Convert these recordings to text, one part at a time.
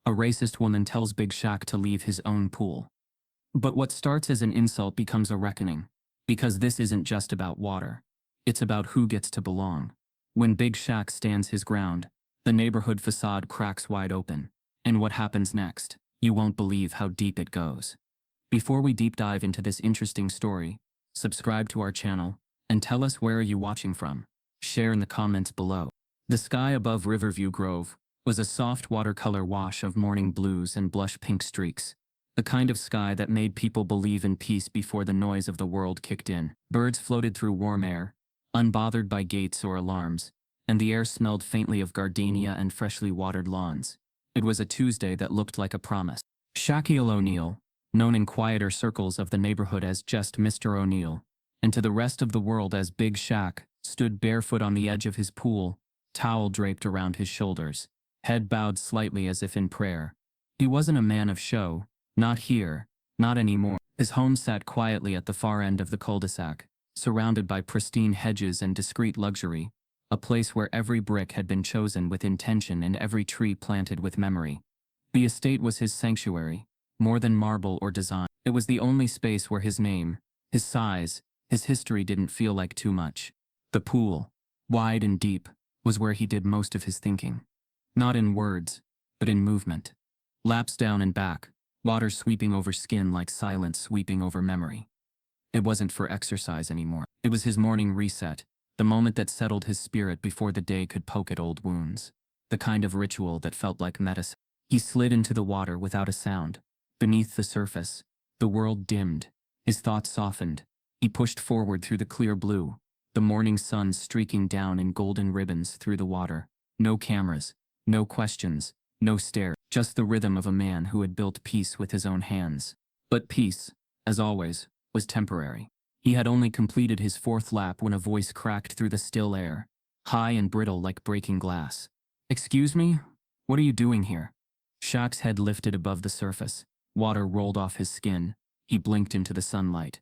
A racist woman tells Big Shaq to leave his own pool. But what starts as an insult becomes a reckoning. Because this isn't just about water. It's about who gets to belong. When Big Shaq stands his ground, the neighborhood facade cracks wide open. And what happens next? You won't believe how deep it goes. Before we deep dive into this interesting story, subscribe to our channel, and tell us where are you watching from. Share in the comments below. The sky above Riverview Grove was a soft watercolor wash of morning blues and blush pink streaks. The kind of sky that made people believe in peace before the noise of the world kicked in. Birds floated through warm air, unbothered by gates or alarms, and the air smelled faintly of gardenia and freshly watered lawns. It was a Tuesday that looked like a promise. Shaquille O'Neal, known in quieter circles of the neighborhood as just Mr. O'Neal, and to the rest of the world as Big Shaq, stood barefoot on the edge of his pool, towel draped around his shoulders, head bowed slightly as if in prayer. He wasn't a man of show. Not here, not anymore. His home sat quietly at the far end of the cul-de-sac, surrounded by pristine hedges and discreet luxury, a place where every brick had been chosen with intention and every tree planted with memory. The estate was his sanctuary, more than marble or design. It was the only space where his name, his size, his history didn't feel like too much. The pool, wide and deep, was where he did most of his thinking. Not in words, but in movement. Laps down and back, water sweeping over skin like silence sweeping over memory. It wasn't for exercise anymore. It was his morning reset, the moment that settled his spirit before the day could poke at old wounds. The kind of ritual that felt like medicine. He slid into the water without a sound. Beneath the surface, the world dimmed. His thoughts softened. He pushed forward through the clear blue, the morning sun streaking down in golden ribbons through the water. No cameras, no questions, no stare. Just the rhythm of a man who had built peace with his own hands. But peace, as always, was temporary. He had only completed his fourth lap when a voice cracked through the still air, high and brittle like breaking glass. "Excuse me? What are you doing here?" Shaq's head lifted above the surface. Water rolled off his skin. He blinked into the sunlight.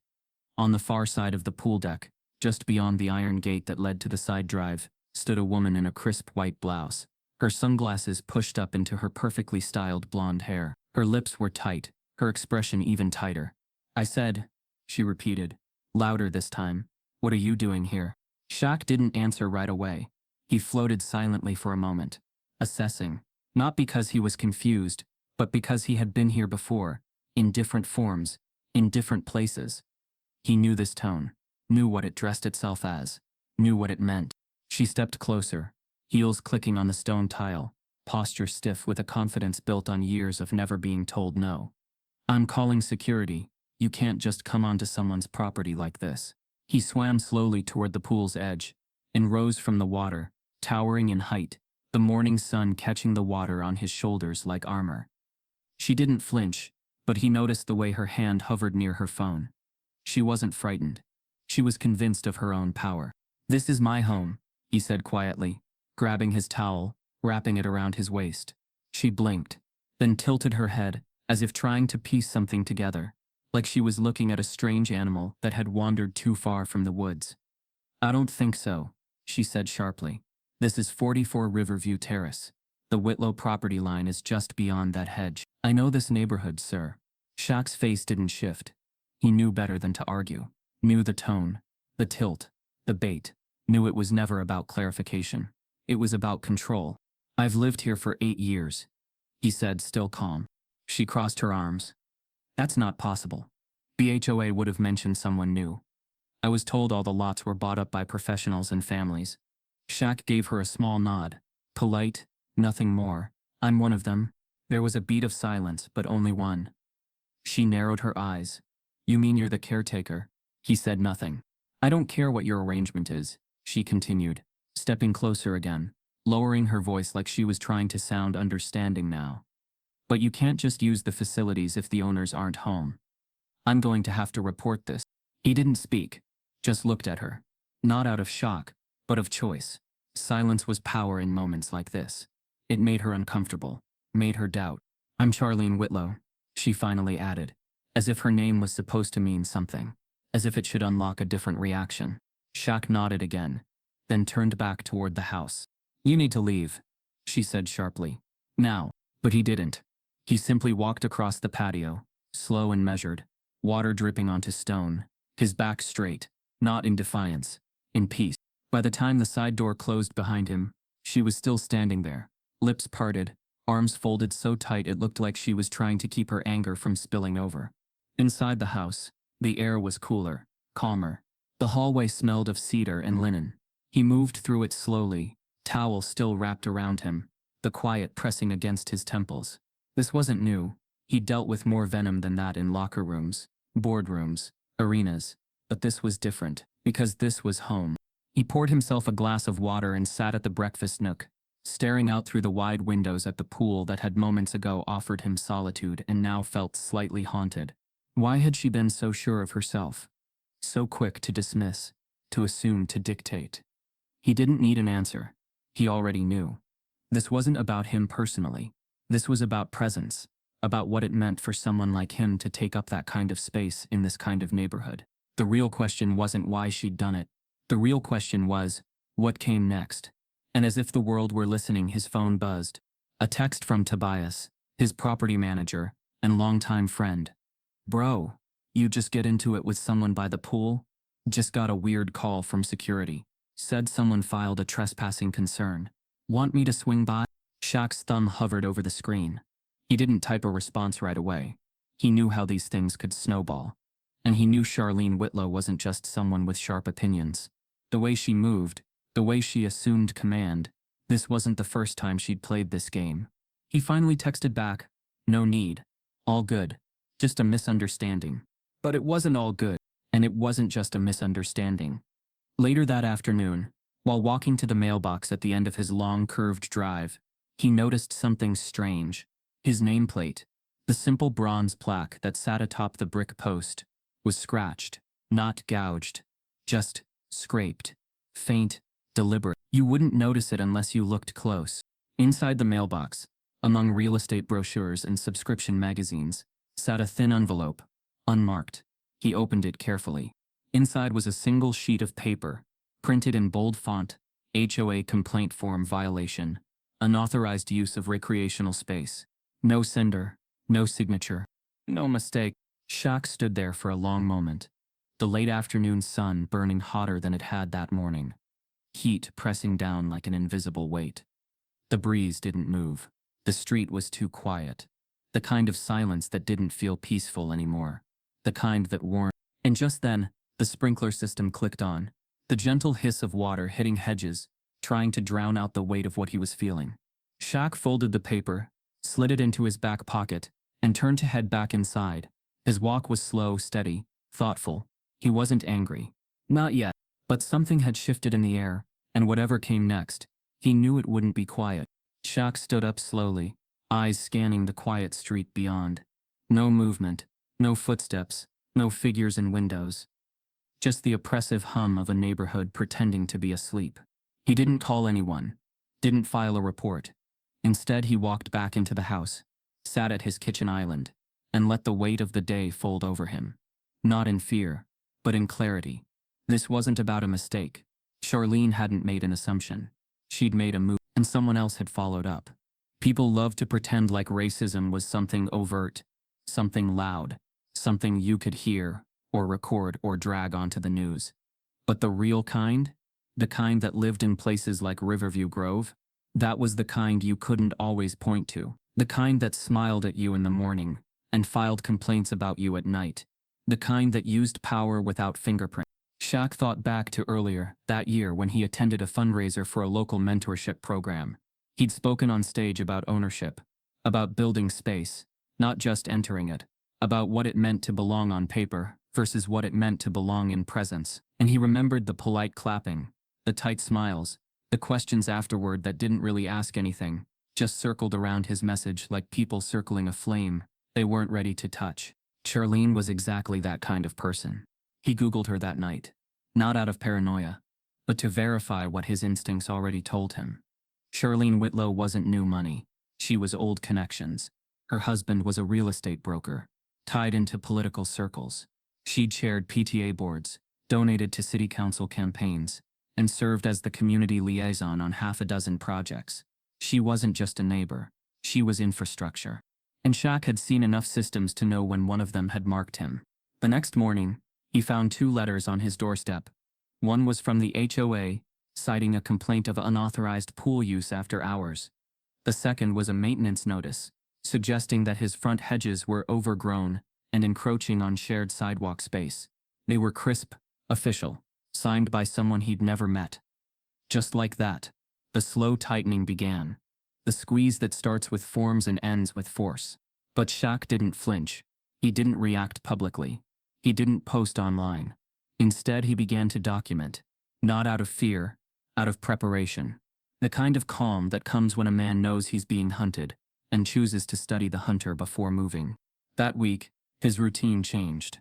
On the far side of the pool deck, just beyond the iron gate that led to the side drive, stood a woman in a crisp white blouse. Her sunglasses pushed up into her perfectly styled blonde hair. Her lips were tight, her expression even tighter. "I said," she repeated, louder this time, "what are you doing here?" Shaq didn't answer right away. He floated silently for a moment, assessing, not because he was confused, but because he had been here before, in different forms, in different places. He knew this tone, knew what it dressed itself as, knew what it meant. She stepped closer, heels clicking on the stone tile, posture stiff with a confidence built on years of never being told no. "I'm calling security. You can't just come onto someone's property like this." He swam slowly toward the pool's edge, and rose from the water, towering in height, the morning sun catching the water on his shoulders like armor. She didn't flinch, but he noticed the way her hand hovered near her phone. She wasn't frightened. She was convinced of her own power. "This is my home," he said quietly, grabbing his towel, wrapping it around his waist. She blinked, then tilted her head, as if trying to piece something together, like she was looking at a strange animal that had wandered too far from the woods. "I don't think so," she said sharply. "This is 44 Riverview Terrace. The Whitlow property line is just beyond that hedge." "I know this neighborhood, sir." Shaq's face didn't shift. He knew better than to argue. Knew the tone, the tilt, the bait. Knew it was never about clarification. It was about control. "I've lived here for 8 years," he said, still calm. She crossed her arms. "That's not possible. BHOA would have mentioned someone new. I was told all the lots were bought up by professionals and families." Shaq gave her a small nod. Polite, nothing more. "I'm one of them." There was a beat of silence, but only one. She narrowed her eyes. "You mean you're the caretaker?" He said nothing. "I don't care what your arrangement is," she continued, stepping closer again, lowering her voice like she was trying to sound understanding now. "But you can't just use the facilities if the owners aren't home. I'm going to have to report this." He didn't speak, just looked at her. Not out of shock, but of choice. Silence was power in moments like this. It made her uncomfortable, made her doubt. "I'm Charlene Whitlow," she finally added, as if her name was supposed to mean something, as if it should unlock a different reaction. Shaq nodded again, then turned back toward the house. "You need to leave," she said sharply. "Now." But he didn't. He simply walked across the patio, slow and measured, water dripping onto stone, his back straight, not in defiance, in peace. By the time the side door closed behind him, she was still standing there, lips parted, arms folded so tight it looked like she was trying to keep her anger from spilling over. Inside the house, the air was cooler, calmer. The hallway smelled of cedar and linen. He moved through it slowly, towel still wrapped around him, the quiet pressing against his temples. This wasn't new. He dealt with more venom than that in locker rooms, boardrooms, arenas. But this was different, because this was home. He poured himself a glass of water and sat at the breakfast nook, staring out through the wide windows at the pool that had moments ago offered him solitude and now felt slightly haunted. Why had she been so sure of herself? So quick to dismiss, to assume, to dictate. He didn't need an answer. He already knew. This wasn't about him personally. This was about presence, about what it meant for someone like him to take up that kind of space in this kind of neighborhood. The real question wasn't why she'd done it. The real question was, what came next? And as if the world were listening, his phone buzzed. A text from Tobias, his property manager, and longtime friend. "Bro, you just get into it with someone by the pool? Just got a weird call from security. Said someone filed a trespassing concern. Want me to swing by?" Shaq's thumb hovered over the screen. He didn't type a response right away. He knew how these things could snowball. And he knew Charlene Whitlow wasn't just someone with sharp opinions. The way she moved, the way she assumed command, this wasn't the first time she'd played this game. He finally texted back, "No need. All good. Just a misunderstanding." But it wasn't all good, and it wasn't just a misunderstanding. Later that afternoon, while walking to the mailbox at the end of his long curved drive, he noticed something strange. His nameplate, the simple bronze plaque that sat atop the brick post, was scratched, not gouged, just scraped, faint, deliberate. You wouldn't notice it unless you looked close. Inside the mailbox, among real estate brochures and subscription magazines, sat a thin envelope, unmarked. He opened it carefully. Inside was a single sheet of paper, printed in bold font, HOA complaint form violation, unauthorized use of recreational space. No sender, no signature, no mistake. Shaq stood there for a long moment, the late afternoon sun burning hotter than it had that morning, heat pressing down like an invisible weight. The breeze didn't move. The street was too quiet. The kind of silence that didn't feel peaceful anymore. The kind that warned. And just then, the sprinkler system clicked on, the gentle hiss of water hitting hedges, trying to drown out the weight of what he was feeling. Shaq folded the paper, slid it into his back pocket, and turned to head back inside. His walk was slow, steady, thoughtful. He wasn't angry. Not yet. But something had shifted in the air, and whatever came next, he knew it wouldn't be quiet. Shaq stood up slowly, eyes scanning the quiet street beyond. No movement, no footsteps, no figures in windows. Just the oppressive hum of a neighborhood pretending to be asleep. He didn't call anyone, didn't file a report. Instead, he walked back into the house, sat at his kitchen island, and let the weight of the day fold over him. Not in fear, but in clarity. This wasn't about a mistake. Charlene hadn't made an assumption. She'd made a move, and someone else had followed up. People love to pretend like racism was something overt, something loud, something you could hear, or record, or drag onto the news. But the real kind? The kind that lived in places like Riverview Grove? That was the kind you couldn't always point to. The kind that smiled at you in the morning, and filed complaints about you at night. The kind that used power without fingerprint. Shaq thought back to earlier, that year when he attended a fundraiser for a local mentorship program. He'd spoken on stage about ownership, about building space, not just entering it, about what it meant to belong on paper versus what it meant to belong in presence. And he remembered the polite clapping, the tight smiles, the questions afterward that didn't really ask anything, just circled around his message like people circling a flame they weren't ready to touch. Charlene was exactly that kind of person. He Googled her that night, not out of paranoia, but to verify what his instincts already told him. Charlene Whitlow wasn't new money. She was old connections. Her husband was a real estate broker, tied into political circles. She'd chaired PTA boards, donated to city council campaigns, and served as the community liaison on half a dozen projects. She wasn't just a neighbor. She was infrastructure. and Shaq had seen enough systems to know when one of them had marked him. The next morning, he found 2 letters on his doorstep. One was from the HOA, citing a complaint of unauthorized pool use after hours. The second was a maintenance notice, suggesting that his front hedges were overgrown and encroaching on shared sidewalk space. They were crisp, official, signed by someone he'd never met. Just like that, the slow tightening began. The squeeze that starts with forms and ends with force. But Shaq didn't flinch. He didn't react publicly. He didn't post online. Instead, he began to document. Not out of fear, out of preparation. The kind of calm that comes when a man knows he's being hunted and chooses to study the hunter before moving. That week, his routine changed.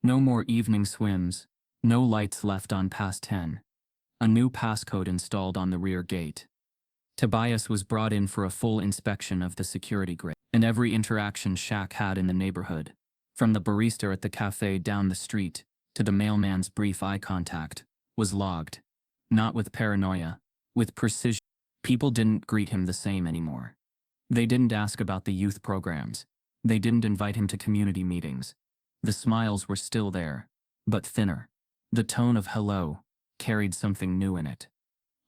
No more evening swims, no lights left on past 10. A new passcode installed on the rear gate. Tobias was brought in for a full inspection of the security grid, and every interaction Shaq had in the neighborhood, from the barista at the cafe down the street to the mailman's brief eye contact, was logged. Not with paranoia, with precision. People didn't greet him the same anymore. They didn't ask about the youth programs. They didn't invite him to community meetings. The smiles were still there, but thinner. The tone of hello carried something new in it.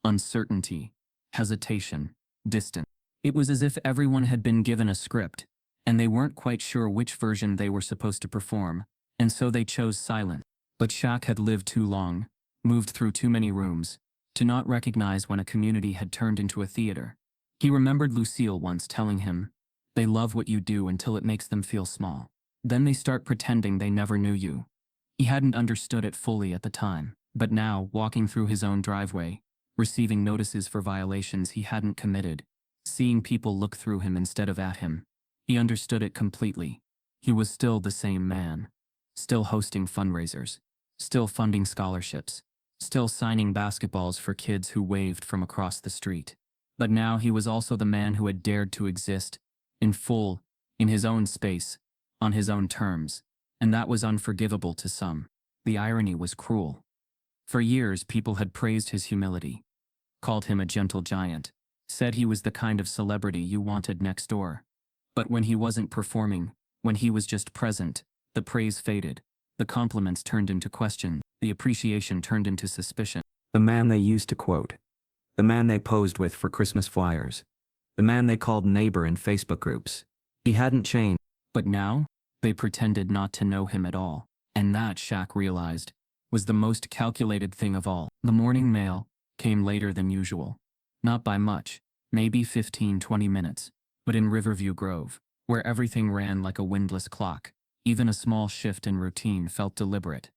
Uncertainty, hesitation, distance. It was as if everyone had been given a script, and they weren't quite sure which version they were supposed to perform, and so they chose silence. But Shaq had lived too long, moved through too many rooms, to not recognize when a community had turned into a theater. He remembered Lucille once telling him, "They love what you do until it makes them feel small. Then they start pretending they never knew you." He hadn't understood it fully at the time, but now, walking through his own driveway, receiving notices for violations he hadn't committed, seeing people look through him instead of at him, he understood it completely. He was still the same man. Still hosting fundraisers. Still funding scholarships. Still signing basketballs for kids who waved from across the street. But now he was also the man who had dared to exist, in full, in his own space, on his own terms, and that was unforgivable to some. The irony was cruel. For years, people had praised his humility, called him a gentle giant, said he was the kind of celebrity you wanted next door. But when he wasn't performing, when he was just present, the praise faded, the compliments turned into questions, the appreciation turned into suspicion. The man they used to quote. The man they posed with for Christmas flyers. The man they called neighbor in Facebook groups. He hadn't changed. But now, they pretended not to know him at all. And that, Shaq realized, was the most calculated thing of all. The morning mail came later than usual. Not by much, maybe 15-20 minutes, but in Riverview Grove, where everything ran like a windless clock, even a small shift in routine felt deliberate.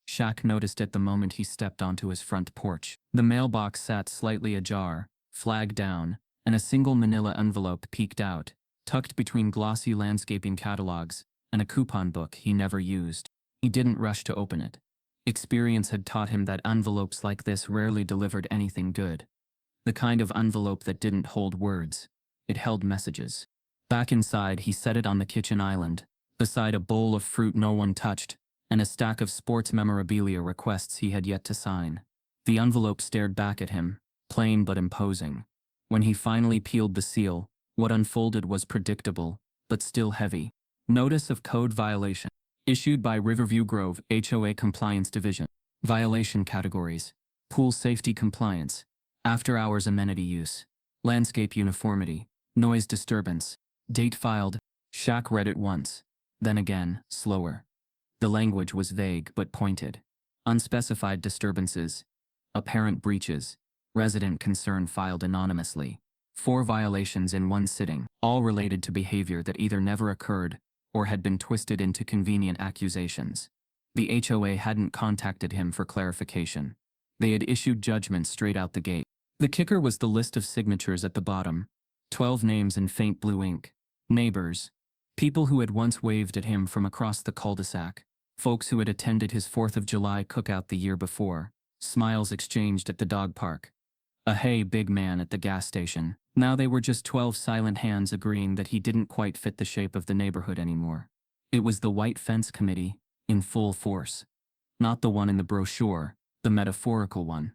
Shaq noticed it the moment he stepped onto his front porch. The mailbox sat slightly ajar, flag down, and a single manila envelope peeked out, tucked between glossy landscaping catalogs and a coupon book he never used. He didn't rush to open it. Experience had taught him that envelopes like this rarely delivered anything good. The kind of envelope that didn't hold words. It held messages. Back inside, he set it on the kitchen island, beside a bowl of fruit no one touched, and a stack of sports memorabilia requests he had yet to sign. The envelope stared back at him, plain but imposing. When he finally peeled the seal, what unfolded was predictable, but still heavy. Notice of code violation. Issued by Riverview Grove HOA Compliance Division. Violation categories: pool safety compliance, after-hours amenity use, landscape uniformity, noise disturbance. Date filed. Shaq read it once, then again, slower. The language was vague but pointed. Unspecified disturbances, apparent breaches, resident concern filed anonymously. 4 violations in one sitting, all related to behavior that either never occurred or had been twisted into convenient accusations. The HOA hadn't contacted him for clarification. They had issued judgment straight out the gate. The kicker was the list of signatures at the bottom. 12 names in faint blue ink. Neighbors. People who had once waved at him from across the cul-de-sac. Folks who had attended his 4th of July cookout the year before. Smiles exchanged at the dog park. A "hey big man" at the gas station. Now they were just 12 silent hands agreeing that he didn't quite fit the shape of the neighborhood anymore. It was the White Fence Committee, in full force. Not the one in the brochure, the metaphorical one.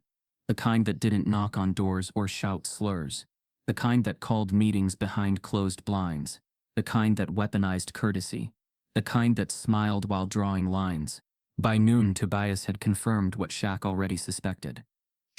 The kind that didn't knock on doors or shout slurs. The kind that called meetings behind closed blinds. the kind that weaponized courtesy, the kind that smiled while drawing lines. By noon, Tobias had confirmed what Shaq already suspected.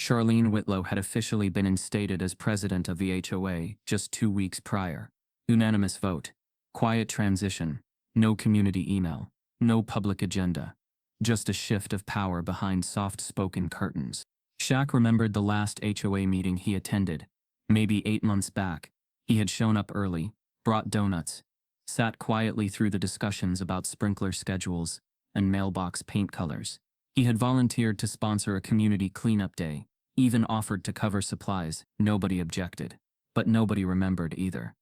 Charlene Whitlow had officially been instated as president of the HOA just 2 weeks prior. Unanimous vote. Quiet transition. No community email. No public agenda. Just a shift of power behind soft-spoken curtains. Shaq remembered the last HOA meeting he attended, maybe 8 months back. He had shown up early, brought donuts, sat quietly through the discussions about sprinkler schedules and mailbox paint colors. He had volunteered to sponsor a community cleanup day, even offered to cover supplies. Nobody objected. But nobody remembered either.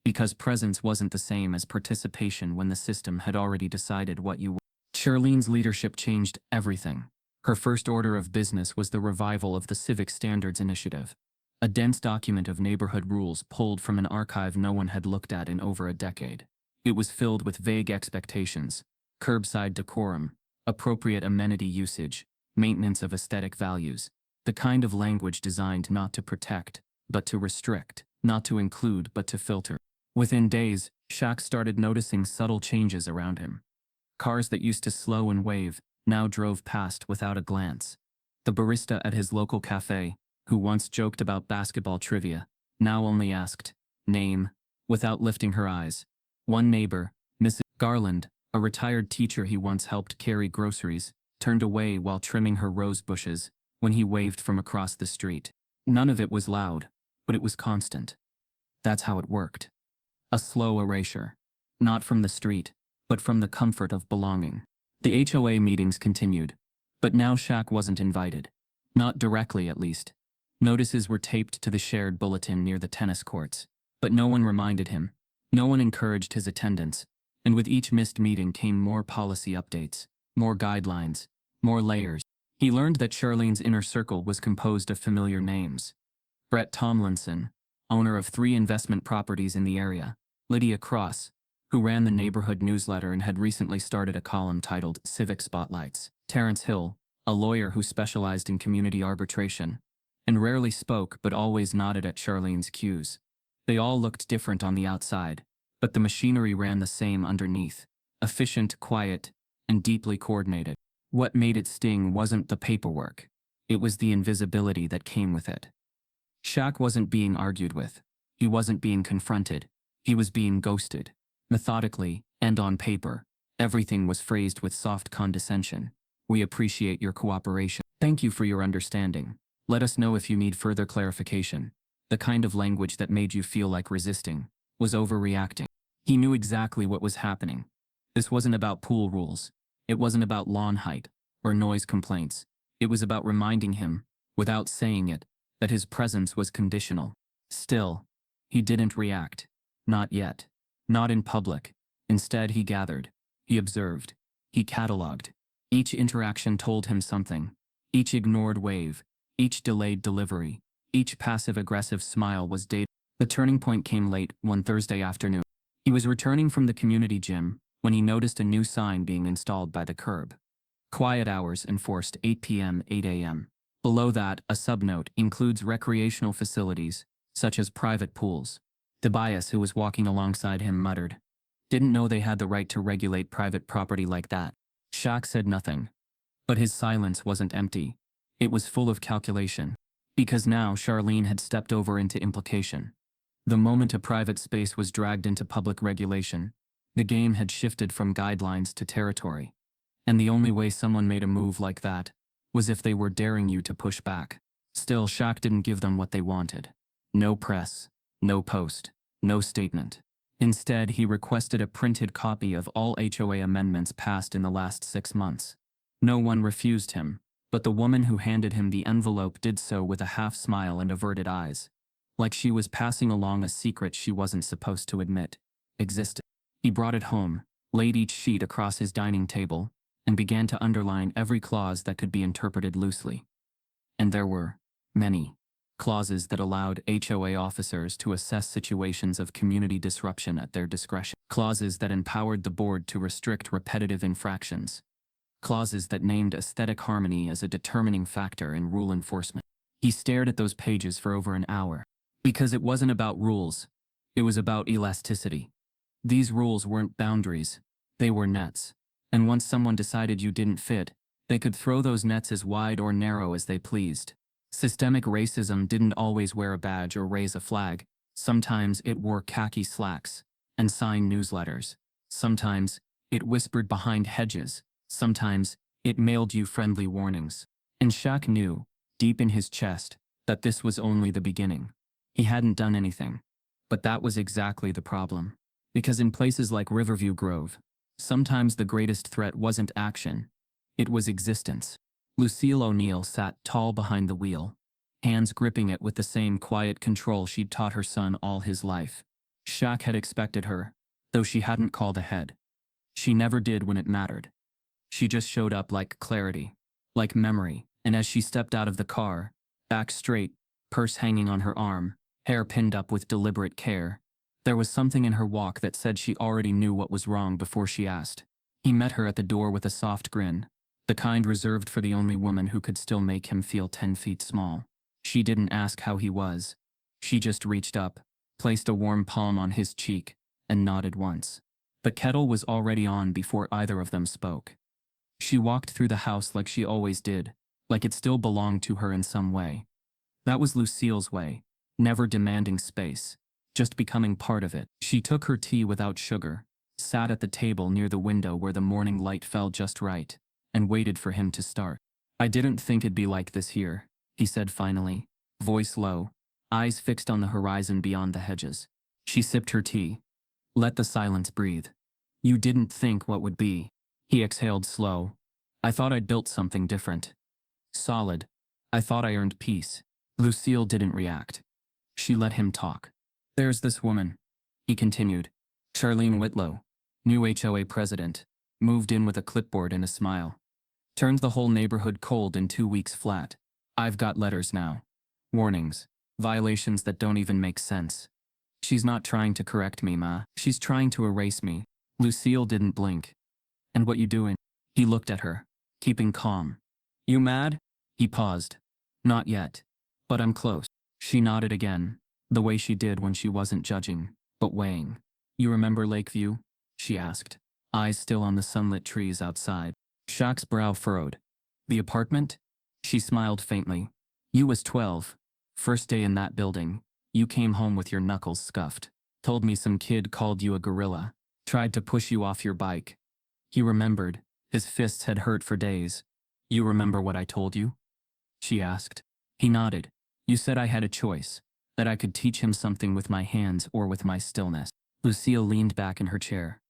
Because presence wasn't the same as participation when the system had already decided what you were. Charlene's leadership changed everything. Her first order of business was the revival of the Civic Standards Initiative, a dense document of neighborhood rules pulled from an archive no one had looked at in over a decade. It was filled with vague expectations, curbside decorum, appropriate amenity usage, maintenance of aesthetic values, the kind of language designed not to protect, but to restrict, not to include, but to filter. Within days, Shaq started noticing subtle changes around him. Cars that used to slow and wave now drove past without a glance. The barista at his local cafe, who once joked about basketball trivia, now only asked, "Name," without lifting her eyes. One neighbor, Mrs. Garland, a retired teacher he once helped carry groceries, turned away while trimming her rose bushes when he waved from across the street. None of it was loud, but it was constant. That's how it worked. A slow erasure. Not from the street, but from the comfort of belonging. The HOA meetings continued, but now Shaq wasn't invited. Not directly, at least. Notices were taped to the shared bulletin near the tennis courts, but no one reminded him. No one encouraged his attendance, and with each missed meeting came more policy updates, more guidelines, more layers. He learned that Charlene's inner circle was composed of familiar names. Brett Tomlinson, owner of 3 investment properties in the area, Lydia Cross, who ran the neighborhood newsletter and had recently started a column titled Civic Spotlights, Terrence Hill, a lawyer who specialized in community arbitration, and rarely spoke but always nodded at Charlene's cues. They all looked different on the outside, but the machinery ran the same underneath, efficient, quiet, and deeply coordinated. What made it sting wasn't the paperwork. It was the invisibility that came with it. Shaq wasn't being argued with. He wasn't being confronted. He was being ghosted. Methodically, and on paper, everything was phrased with soft condescension. "We appreciate your cooperation. Thank you for your understanding. Let us know if you need further clarification." The kind of language that made you feel like resisting, was overreacting. He knew exactly what was happening. This wasn't about pool rules. It wasn't about lawn height or noise complaints. It was about reminding him, without saying it, that his presence was conditional. Still, he didn't react. Not yet. Not in public. Instead, he gathered. He observed. He cataloged. Each interaction told him something. Each ignored wave. Each delayed delivery. Each passive-aggressive smile was dated. The turning point came late one Thursday afternoon. He was returning from the community gym when he noticed a new sign being installed by the curb. Quiet hours enforced 8 p.m. 8 a.m. Below that, a subnote includes recreational facilities, such as private pools. Tobias, who was walking alongside him, muttered, "Didn't know they had the right to regulate private property like that." Shaq said nothing. But his silence wasn't empty. It was full of calculation. Because now Charlene had stepped over into implication. The moment a private space was dragged into public regulation, the game had shifted from guidelines to territory. And the only way someone made a move like that was if they were daring you to push back. Still, Shaq didn't give them what they wanted. No press, no post, no statement. Instead, he requested a printed copy of all HOA amendments passed in the last 6 months. No one refused him, but the woman who handed him the envelope did so with a half smile and averted eyes, like she was passing along a secret she wasn't supposed to admit existed. He brought it home, laid each sheet across his dining table, and began to underline every clause that could be interpreted loosely. And there were many clauses that allowed HOA officers to assess situations of community disruption at their discretion. Clauses that empowered the board to restrict repetitive infractions. Clauses that named aesthetic harmony as a determining factor in rule enforcement. He stared at those pages for over an hour. Because it wasn't about rules. It was about elasticity. These rules weren't boundaries, they were nets. And once someone decided you didn't fit, they could throw those nets as wide or narrow as they pleased. Systemic racism didn't always wear a badge or raise a flag. Sometimes it wore khaki slacks and signed newsletters. Sometimes it whispered behind hedges. Sometimes it mailed you friendly warnings. And Shaq knew, deep in his chest, that this was only the beginning. He hadn't done anything. But that was exactly the problem. Because in places like Riverview Grove, sometimes the greatest threat wasn't action, it was existence. Lucille O'Neill sat tall behind the wheel, hands gripping it with the same quiet control she'd taught her son all his life. Shaq had expected her, though she hadn't called ahead. She never did when it mattered. She just showed up like clarity, like memory, and as she stepped out of the car, back straight, purse hanging on her arm, hair pinned up with deliberate care, there was something in her walk that said she already knew what was wrong before she asked. He met her at the door with a soft grin, the kind reserved for the only woman who could still make him feel 10 feet small. She didn't ask how he was. She just reached up, placed a warm palm on his cheek, and nodded once. The kettle was already on before either of them spoke. She walked through the house like she always did, like it still belonged to her in some way. That was Lucille's way, never demanding space, just becoming part of it. She took her tea without sugar, sat at the table near the window where the morning light fell just right, and waited for him to start. "I didn't think it'd be like this here," he said finally, voice low, eyes fixed on the horizon beyond the hedges. She sipped her tea. Let the silence breathe. "You didn't think what would be." He exhaled slow. "I thought I'd built something different. Solid. I thought I earned peace." Lucille didn't react. She let him talk. "There's this woman," he continued. "Charlene Whitlow, new HOA president, moved in with a clipboard and a smile. Turned the whole neighborhood cold in 2 weeks flat. I've got letters now. Warnings. Violations that don't even make sense. She's not trying to correct me, Ma. She's trying to erase me." Lucille didn't blink. "And what you doing?" He looked at her, keeping calm. "You mad?" He paused. "Not yet. But I'm close." She nodded again, the way she did when she wasn't judging, but weighing. "You remember Lakeview?" she asked, eyes still on the sunlit trees outside. Shaq's brow furrowed. "The apartment?" She smiled faintly. "You was 12. First day in that building. You came home with your knuckles scuffed. Told me some kid called you a gorilla. Tried to push you off your bike." He remembered. His fists had hurt for days. "You remember what I told you?" she asked. He nodded. "You said I had a choice, that I could teach him something with my hands or with my stillness." Lucille leaned back in her chair.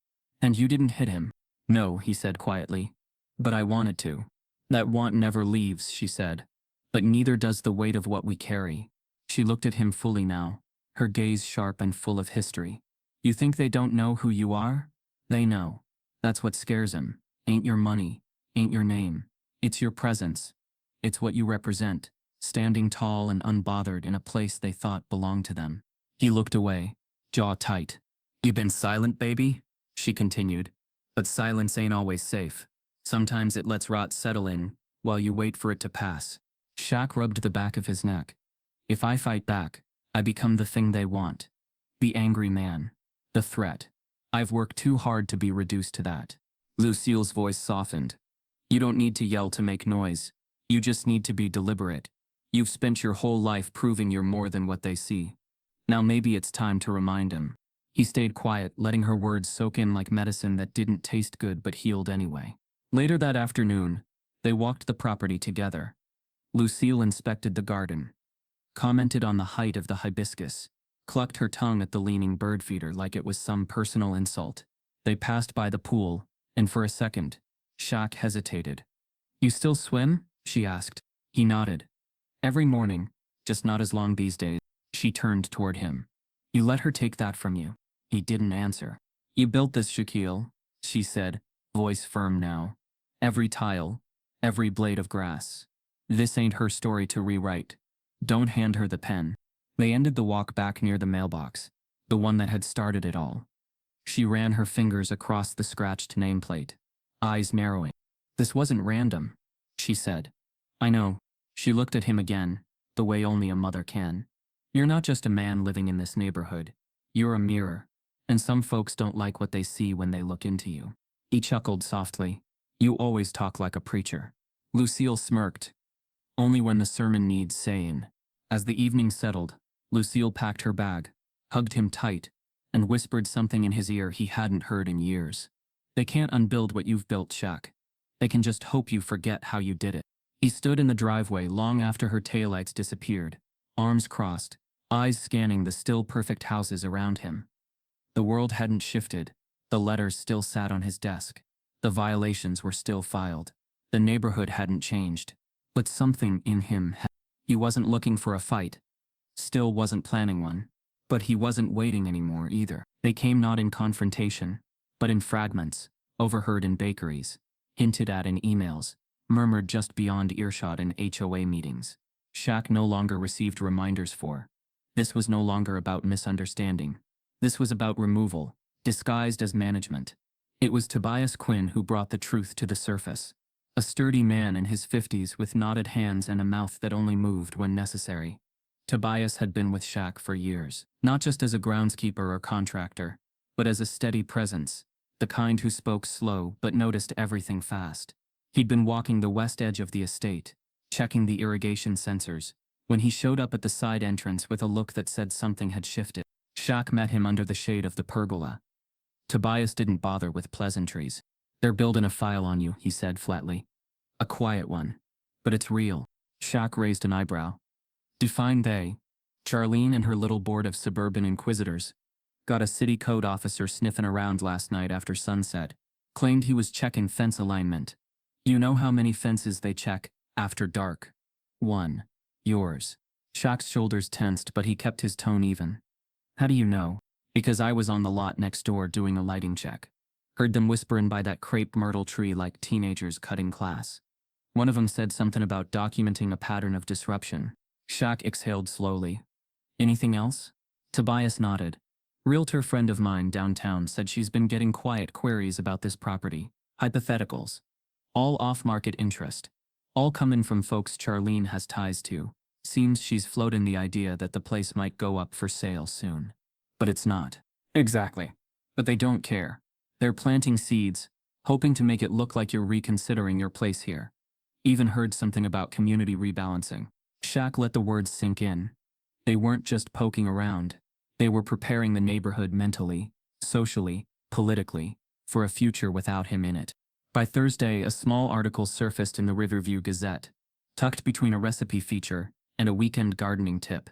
"And you didn't hit him?" "No," he said quietly. "But I wanted to." "That want never leaves," she said. "But neither does the weight of what we carry." She looked at him fully now, her gaze sharp and full of history. "You think they don't know who you are? They know. That's what scares them. Ain't your money, ain't your name. It's your presence. It's what you represent, standing tall and unbothered in a place they thought belonged to them." He looked away, jaw tight. "You been silent, baby?" she continued. "But silence ain't always safe. Sometimes it lets rot settle in, while you wait for it to pass." Shaq rubbed the back of his neck. "If I fight back, I become the thing they want. The angry man. The threat. I've worked too hard to be reduced to that." Lucille's voice softened. "You don't need to yell to make noise. You just need to be deliberate. You've spent your whole life proving you're more than what they see. Now maybe it's time to remind them." He stayed quiet, letting her words soak in like medicine that didn't taste good but healed anyway. Later that afternoon, they walked the property together. Lucille inspected the garden, commented on the height of the hibiscus, clucked her tongue at the leaning bird feeder like it was some personal insult. They passed by the pool, and for a second, Shaq hesitated. "You still swim?" she asked. He nodded. "Every morning, just not as long these days." She turned toward him. "You let her take that from you." He didn't answer. "You built this, Shaquille," she said, voice firm now. "Every tile, every blade of grass. This ain't her story to rewrite. Don't hand her the pen." They ended the walk back near the mailbox, the one that had started it all. She ran her fingers across the scratched nameplate, eyes narrowing. "This wasn't random," she said. "I know." She looked at him again, the way only a mother can. "You're not just a man living in this neighborhood. You're a mirror. And some folks don't like what they see when they look into you. He chuckled softly. You always talk like a preacher. Lucille smirked. Only when the sermon needs saying. As the evening settled, Lucille packed her bag, hugged him tight, and whispered something in his ear he hadn't heard in years. They can't unbuild what you've built, Shaq. They can just hope you forget how you did it. He stood in the driveway long after her taillights disappeared, arms crossed, eyes scanning the still perfect houses around him. The world hadn't shifted. The letters still sat on his desk. The violations were still filed. The neighborhood hadn't changed. But something in him had. He wasn't looking for a fight. Still wasn't planning one. But he wasn't waiting anymore either. They came not in confrontation, but in fragments, overheard in bakeries, hinted at in emails, murmured just beyond earshot in HOA meetings. Shaq no longer received reminders for. This was no longer about misunderstanding. This was about removal, disguised as management. It was Tobias Quinn who brought the truth to the surface. A sturdy man in his 50s with knotted hands and a mouth that only moved when necessary. Tobias had been with Shaq for years, not just as a groundskeeper or contractor, but as a steady presence, the kind who spoke slow but noticed everything fast. He'd been walking the west edge of the estate, checking the irrigation sensors, when he showed up at the side entrance with a look that said something had shifted. Shaq met him under the shade of the pergola. Tobias didn't bother with pleasantries. They're building a file on you, he said flatly. A quiet one. But it's real. Shaq raised an eyebrow. Define they. Charlene and her little board of suburban inquisitors. Got a city code officer sniffing around last night after sunset. Claimed he was checking fence alignment. You know how many fences they check after dark? 1. Yours. Shaq's shoulders tensed, but he kept his tone even. How do you know? Because I was on the lot next door doing a lighting check. Heard them whispering by that crepe myrtle tree like teenagers cutting class. One of them said something about documenting a pattern of disruption. Shaq exhaled slowly. Anything else? Tobias nodded. Realtor friend of mine downtown said she's been getting quiet queries about this property. Hypotheticals. All off-market interest. All coming from folks Charlene has ties to. Seems she's floating the idea that the place might go up for sale soon. But it's not. Exactly. But they don't care. They're planting seeds, hoping to make it look like you're reconsidering your place here. Even heard something about community rebalancing. Shaq let the words sink in. They weren't just poking around. They were preparing the neighborhood mentally, socially, politically, for a future without him in it. By Thursday, a small article surfaced in the Riverview Gazette, tucked between a recipe feature and a weekend gardening tip.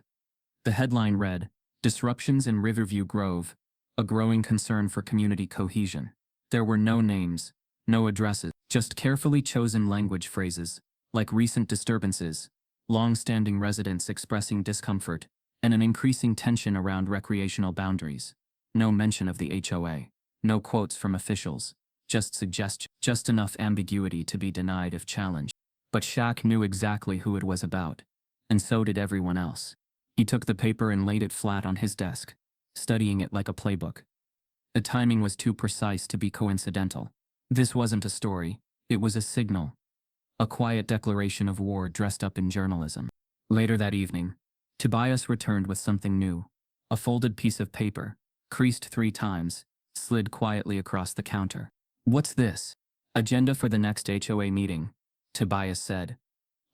The headline read, Disruptions in Riverview Grove, a growing concern for community cohesion. There were no names, no addresses, just carefully chosen language phrases, like recent disturbances, long-standing residents expressing discomfort, and an increasing tension around recreational boundaries. No mention of the HOA, no quotes from officials, just suggestion, just enough ambiguity to be denied if challenged. But Shaq knew exactly who it was about, and so did everyone else. He took the paper and laid it flat on his desk, studying it like a playbook. The timing was too precise to be coincidental. This wasn't a story, it was a signal. A quiet declaration of war dressed up in journalism. Later that evening, Tobias returned with something new. A folded piece of paper, creased 3 times, slid quietly across the counter. What's this? Agenda for the next HOA meeting, Tobias said.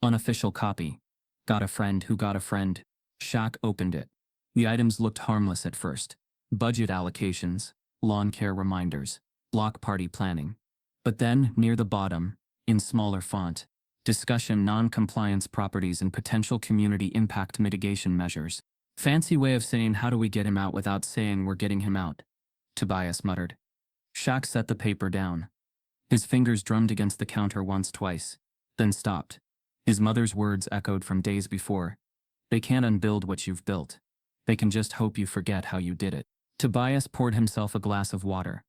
Unofficial copy. Got a friend who got a friend. Shaq opened it. The items looked harmless at first. Budget allocations, lawn care reminders, block party planning. But then, near the bottom, in smaller font, discussion non-compliance properties and potential community impact mitigation measures. Fancy way of saying how do we get him out without saying we're getting him out, Tobias muttered. Shaq set the paper down. His fingers drummed against the counter twice, then stopped. His mother's words echoed from days before. They can't unbuild what you've built. They can just hope you forget how you did it. Tobias poured himself a glass of water.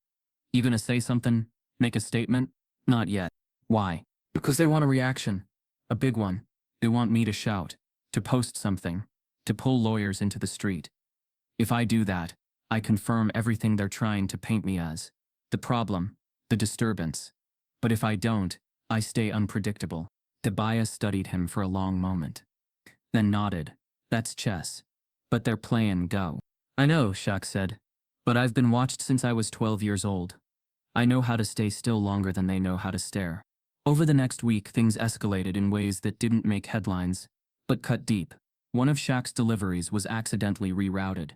You gonna say something? Make a statement? Not yet. Why? Because they want a reaction. A big one. They want me to shout, to post something, to pull lawyers into the street. If I do that, I confirm everything they're trying to paint me as. The problem, the disturbance. But if I don't, I stay unpredictable. Tobias studied him for a long moment. Then nodded. That's chess. But they're playing go. I know, Shaq said. But I've been watched since I was 12 years old. I know how to stay still longer than they know how to stare. Over the next week, things escalated in ways that didn't make headlines, but cut deep. One of Shaq's deliveries was accidentally rerouted.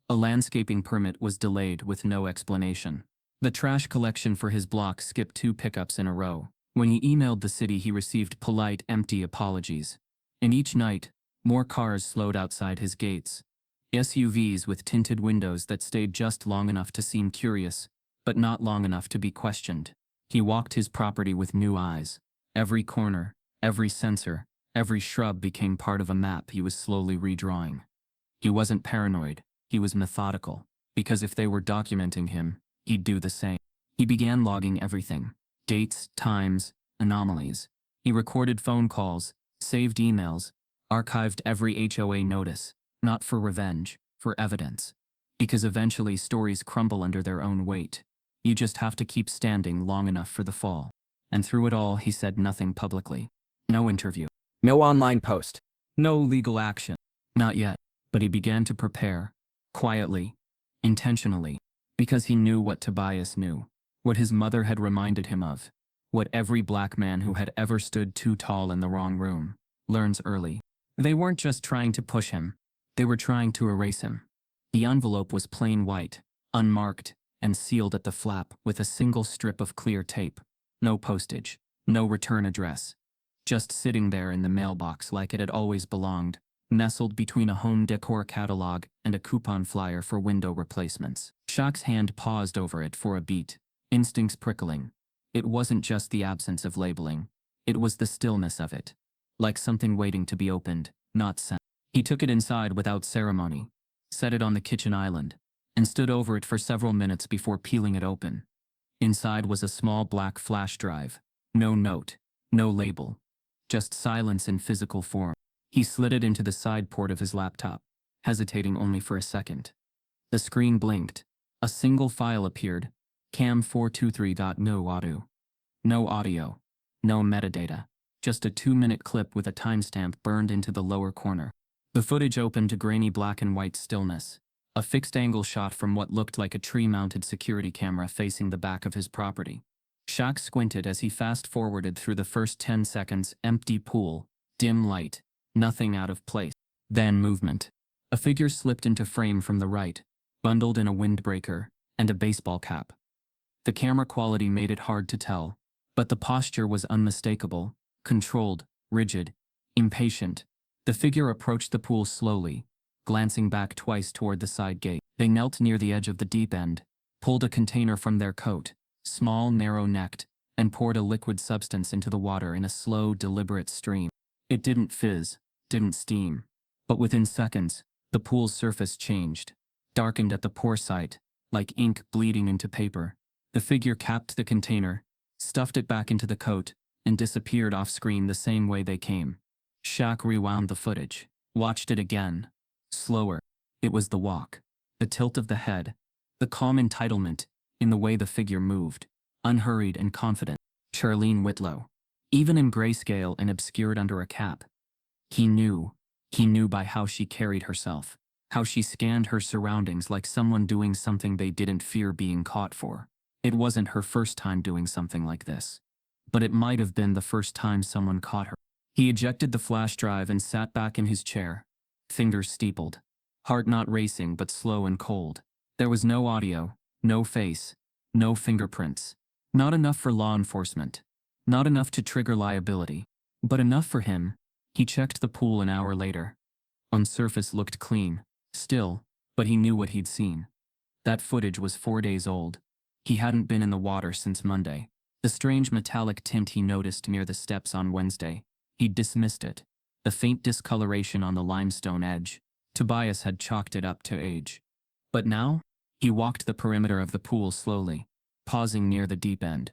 A landscaping permit was delayed with no explanation. The trash collection for his block skipped 2 pickups in a row. When he emailed the city, he received polite, empty apologies. And each night, more cars slowed outside his gates. SUVs with tinted windows that stayed just long enough to seem curious, but not long enough to be questioned. He walked his property with new eyes. Every corner, every sensor, every shrub became part of a map he was slowly redrawing. He wasn't paranoid, he was methodical, because if they were documenting him, he'd do the same. He began logging everything: dates, times, anomalies. He recorded phone calls, saved emails, archived every HOA notice, not for revenge, for evidence. Because eventually stories crumble under their own weight. You just have to keep standing long enough for the fall. And through it all, he said nothing publicly. No interview. No online post. No legal action. Not yet. But he began to prepare. Quietly. Intentionally. Because he knew what Tobias knew. What his mother had reminded him of. What every black man who had ever stood too tall in the wrong room learns early. They weren't just trying to push him. They were trying to erase him. The envelope was plain white, unmarked, and sealed at the flap with a single strip of clear tape. No postage, no return address. Just sitting there in the mailbox like it had always belonged, nestled between a home decor catalog and a coupon flyer for window replacements. Shaq's hand paused over it for a beat, instincts prickling. It wasn't just the absence of labeling. It was the stillness of it. Like something waiting to be opened, not sent. He took it inside without ceremony, set it on the kitchen island, and stood over it for several minutes before peeling it open. Inside was a small black flash drive. No note, no label. Just silence in physical form. He slid it into the side port of his laptop, hesitating only for a second. The screen blinked. A single file appeared. Cam423.no audio. No audio. No metadata. Just a 2-minute clip with a timestamp burned into the lower corner. The footage opened to grainy black and white stillness. A fixed-angle shot from what looked like a tree-mounted security camera facing the back of his property. Shaq squinted as he fast-forwarded through the first 10 seconds. Empty pool, dim light, nothing out of place. Then movement. A figure slipped into frame from the right, bundled in a windbreaker and a baseball cap. The camera quality made it hard to tell, but the posture was unmistakable, controlled, rigid, impatient. The figure approached the pool slowly, glancing back twice toward the side gate. They knelt near the edge of the deep end, pulled a container from their coat, small, narrow-necked, and poured a liquid substance into the water in a slow, deliberate stream. It didn't fizz, didn't steam. But within seconds, the pool's surface changed, darkened at the pore site, like ink bleeding into paper. The figure capped the container, stuffed it back into the coat, and disappeared off-screen the same way they came. Shaq rewound the footage, watched it again. Slower. It was the walk, the tilt of the head, the calm entitlement in the way the figure moved, unhurried and confident. Charlene Whitlow. Even in grayscale and obscured under a cap. He knew by how she carried herself, how she scanned her surroundings like someone doing something they didn't fear being caught for. It wasn't her first time doing something like this, but it might have been the first time someone caught her. He ejected the flash drive and sat back in his chair, fingers steepled, heart not racing but slow and cold. There was no audio, no face, no fingerprints. Not enough for law enforcement, not enough to trigger liability, but enough for him. He checked the pool an hour later. On surface looked clean, still, but he knew what he'd seen. That footage was 4 days old. He hadn't been in the water since Monday. The strange metallic tint he noticed near the steps on Wednesday, he'd dismissed it. The faint discoloration on the limestone edge, Tobias had chalked it up to age. But now, he walked the perimeter of the pool slowly, pausing near the deep end.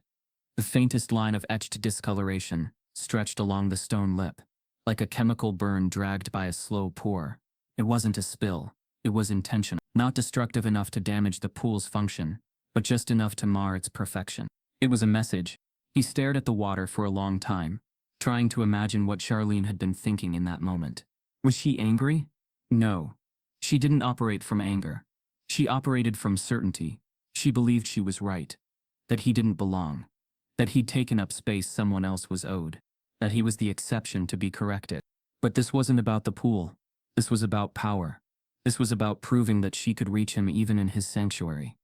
The faintest line of etched discoloration stretched along the stone lip, like a chemical burn dragged by a slow pour. It wasn't a spill, it was intentional. Not destructive enough to damage the pool's function, but just enough to mar its perfection. It was a message. He stared at the water for a long time, trying to imagine what Charlene had been thinking in that moment. Was she angry? No. She didn't operate from anger. She operated from certainty. She believed she was right, that he didn't belong, that he'd taken up space someone else was owed, that he was the exception to be corrected. But this wasn't about the pool. This was about power. This was about proving that she could reach him even in his sanctuary,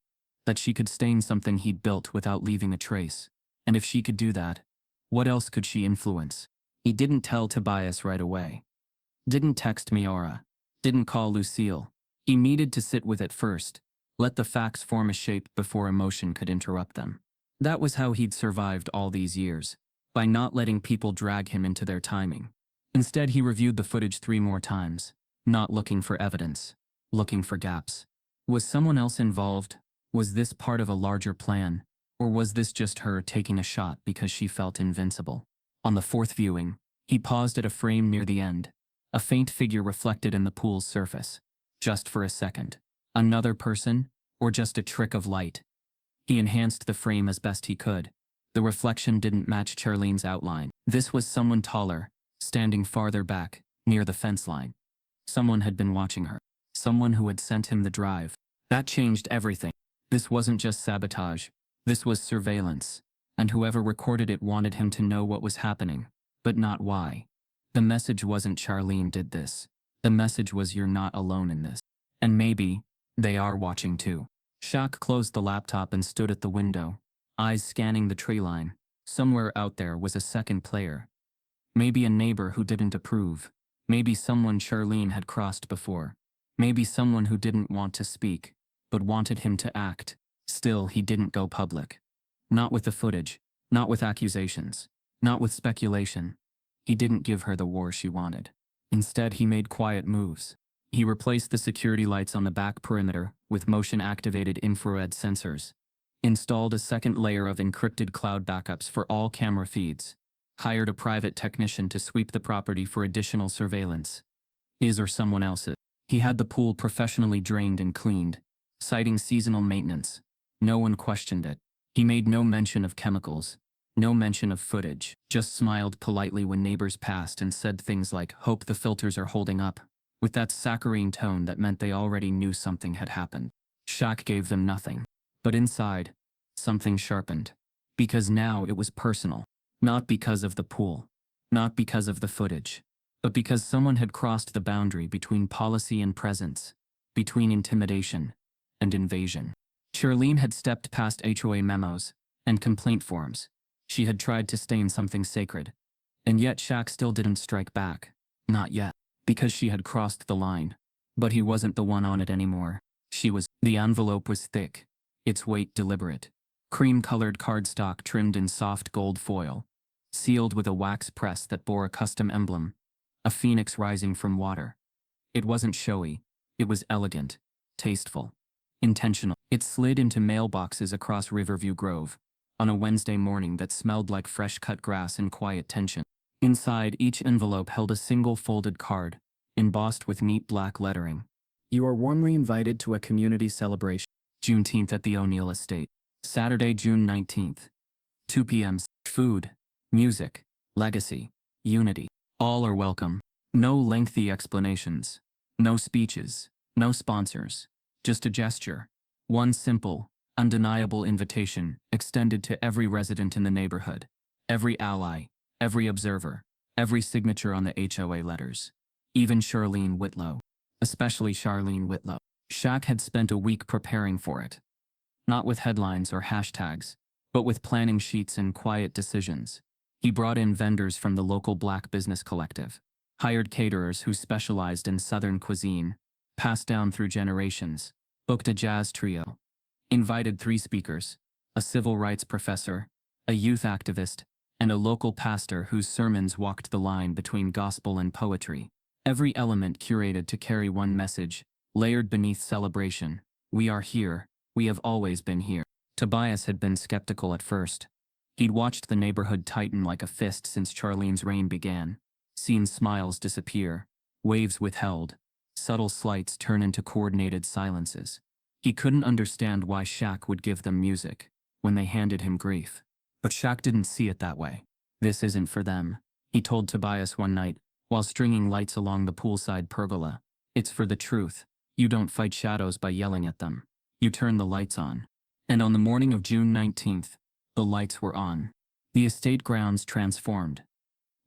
that she could stain something he'd built without leaving a trace. And if she could do that, what else could she influence? He didn't tell Tobias right away. Didn't text Miara. Didn't call Lucille. He needed to sit with it first, let the facts form a shape before emotion could interrupt them. That was how he'd survived all these years, by not letting people drag him into their timing. Instead, he reviewed the footage 3 more times, not looking for evidence, looking for gaps. Was someone else involved? Was this part of a larger plan? Or was this just her taking a shot because she felt invincible? On the 4th viewing, he paused at a frame near the end, a faint figure reflected in the pool's surface. Just for a second. Another person? Or just a trick of light? He enhanced the frame as best he could. The reflection didn't match Charlene's outline. This was someone taller, standing farther back, near the fence line. Someone had been watching her. Someone who had sent him the drive. That changed everything. This wasn't just sabotage. This was surveillance. And whoever recorded it wanted him to know what was happening, but not why. The message wasn't Charlene did this. The message was you're not alone in this. And maybe, they are watching too. Shaq closed the laptop and stood at the window, eyes scanning the tree line. Somewhere out there was a second player. Maybe a neighbor who didn't approve. Maybe someone Charlene had crossed before. Maybe someone who didn't want to speak, but wanted him to act. Still, he didn't go public. Not with the footage, not with accusations, not with speculation. He didn't give her the war she wanted. Instead, he made quiet moves. He replaced the security lights on the back perimeter with motion-activated infrared sensors, installed a second layer of encrypted cloud backups for all camera feeds, hired a private technician to sweep the property for additional surveillance. His or someone else's. He had the pool professionally drained and cleaned, citing seasonal maintenance. No one questioned it. He made no mention of chemicals, no mention of footage, just smiled politely when neighbors passed and said things like, "Hope the filters are holding up," with that saccharine tone that meant they already knew something had happened. Shaq gave them nothing. But inside, something sharpened. Because now it was personal. Not because of the pool. Not because of the footage. But because someone had crossed the boundary between policy and presence. Between intimidation and invasion. Charlene had stepped past HOA memos and complaint forms. She had tried to stain something sacred. And yet Shaq still didn't strike back. Not yet. Because she had crossed the line. But he wasn't the one on it anymore. She was. The envelope was thick. Its weight deliberate. Cream-colored cardstock trimmed in soft gold foil. Sealed with a wax press that bore a custom emblem. A phoenix rising from water. It wasn't showy. It was elegant. Tasteful. Intentional. It slid into mailboxes across Riverview Grove. On a Wednesday morning that smelled like fresh-cut grass and quiet tension. Inside, each envelope held a single folded card, embossed with neat black lettering. You are warmly invited to a community celebration. Juneteenth at the O'Neill Estate. Saturday, June 19th. 2 p.m. Food, music, legacy, unity. All are welcome. No lengthy explanations. No speeches. No sponsors. Just a gesture. One simple, undeniable invitation extended to every resident in the neighborhood. Every ally. Every observer, every signature on the HOA letters. Even Charlene Whitlow. Especially Charlene Whitlow. Shaq had spent a week preparing for it. Not with headlines or hashtags, but with planning sheets and quiet decisions. He brought in vendors from the local Black business collective, hired caterers who specialized in Southern cuisine, passed down through generations, booked a jazz trio, invited 3 speakers, a civil rights professor, a youth activist, and a local pastor whose sermons walked the line between gospel and poetry. Every element curated to carry one message, layered beneath celebration. We are here. We have always been here. Tobias had been skeptical at first. He'd watched the neighborhood tighten like a fist since Charlene's reign began. Seen smiles disappear, waves withheld, subtle slights turn into coordinated silences. He couldn't understand why Shaq would give them music when they handed him grief. But Shaq didn't see it that way. This isn't for them, he told Tobias one night, while stringing lights along the poolside pergola. It's for the truth. You don't fight shadows by yelling at them. You turn the lights on. And on the morning of June 19th, the lights were on. The estate grounds transformed.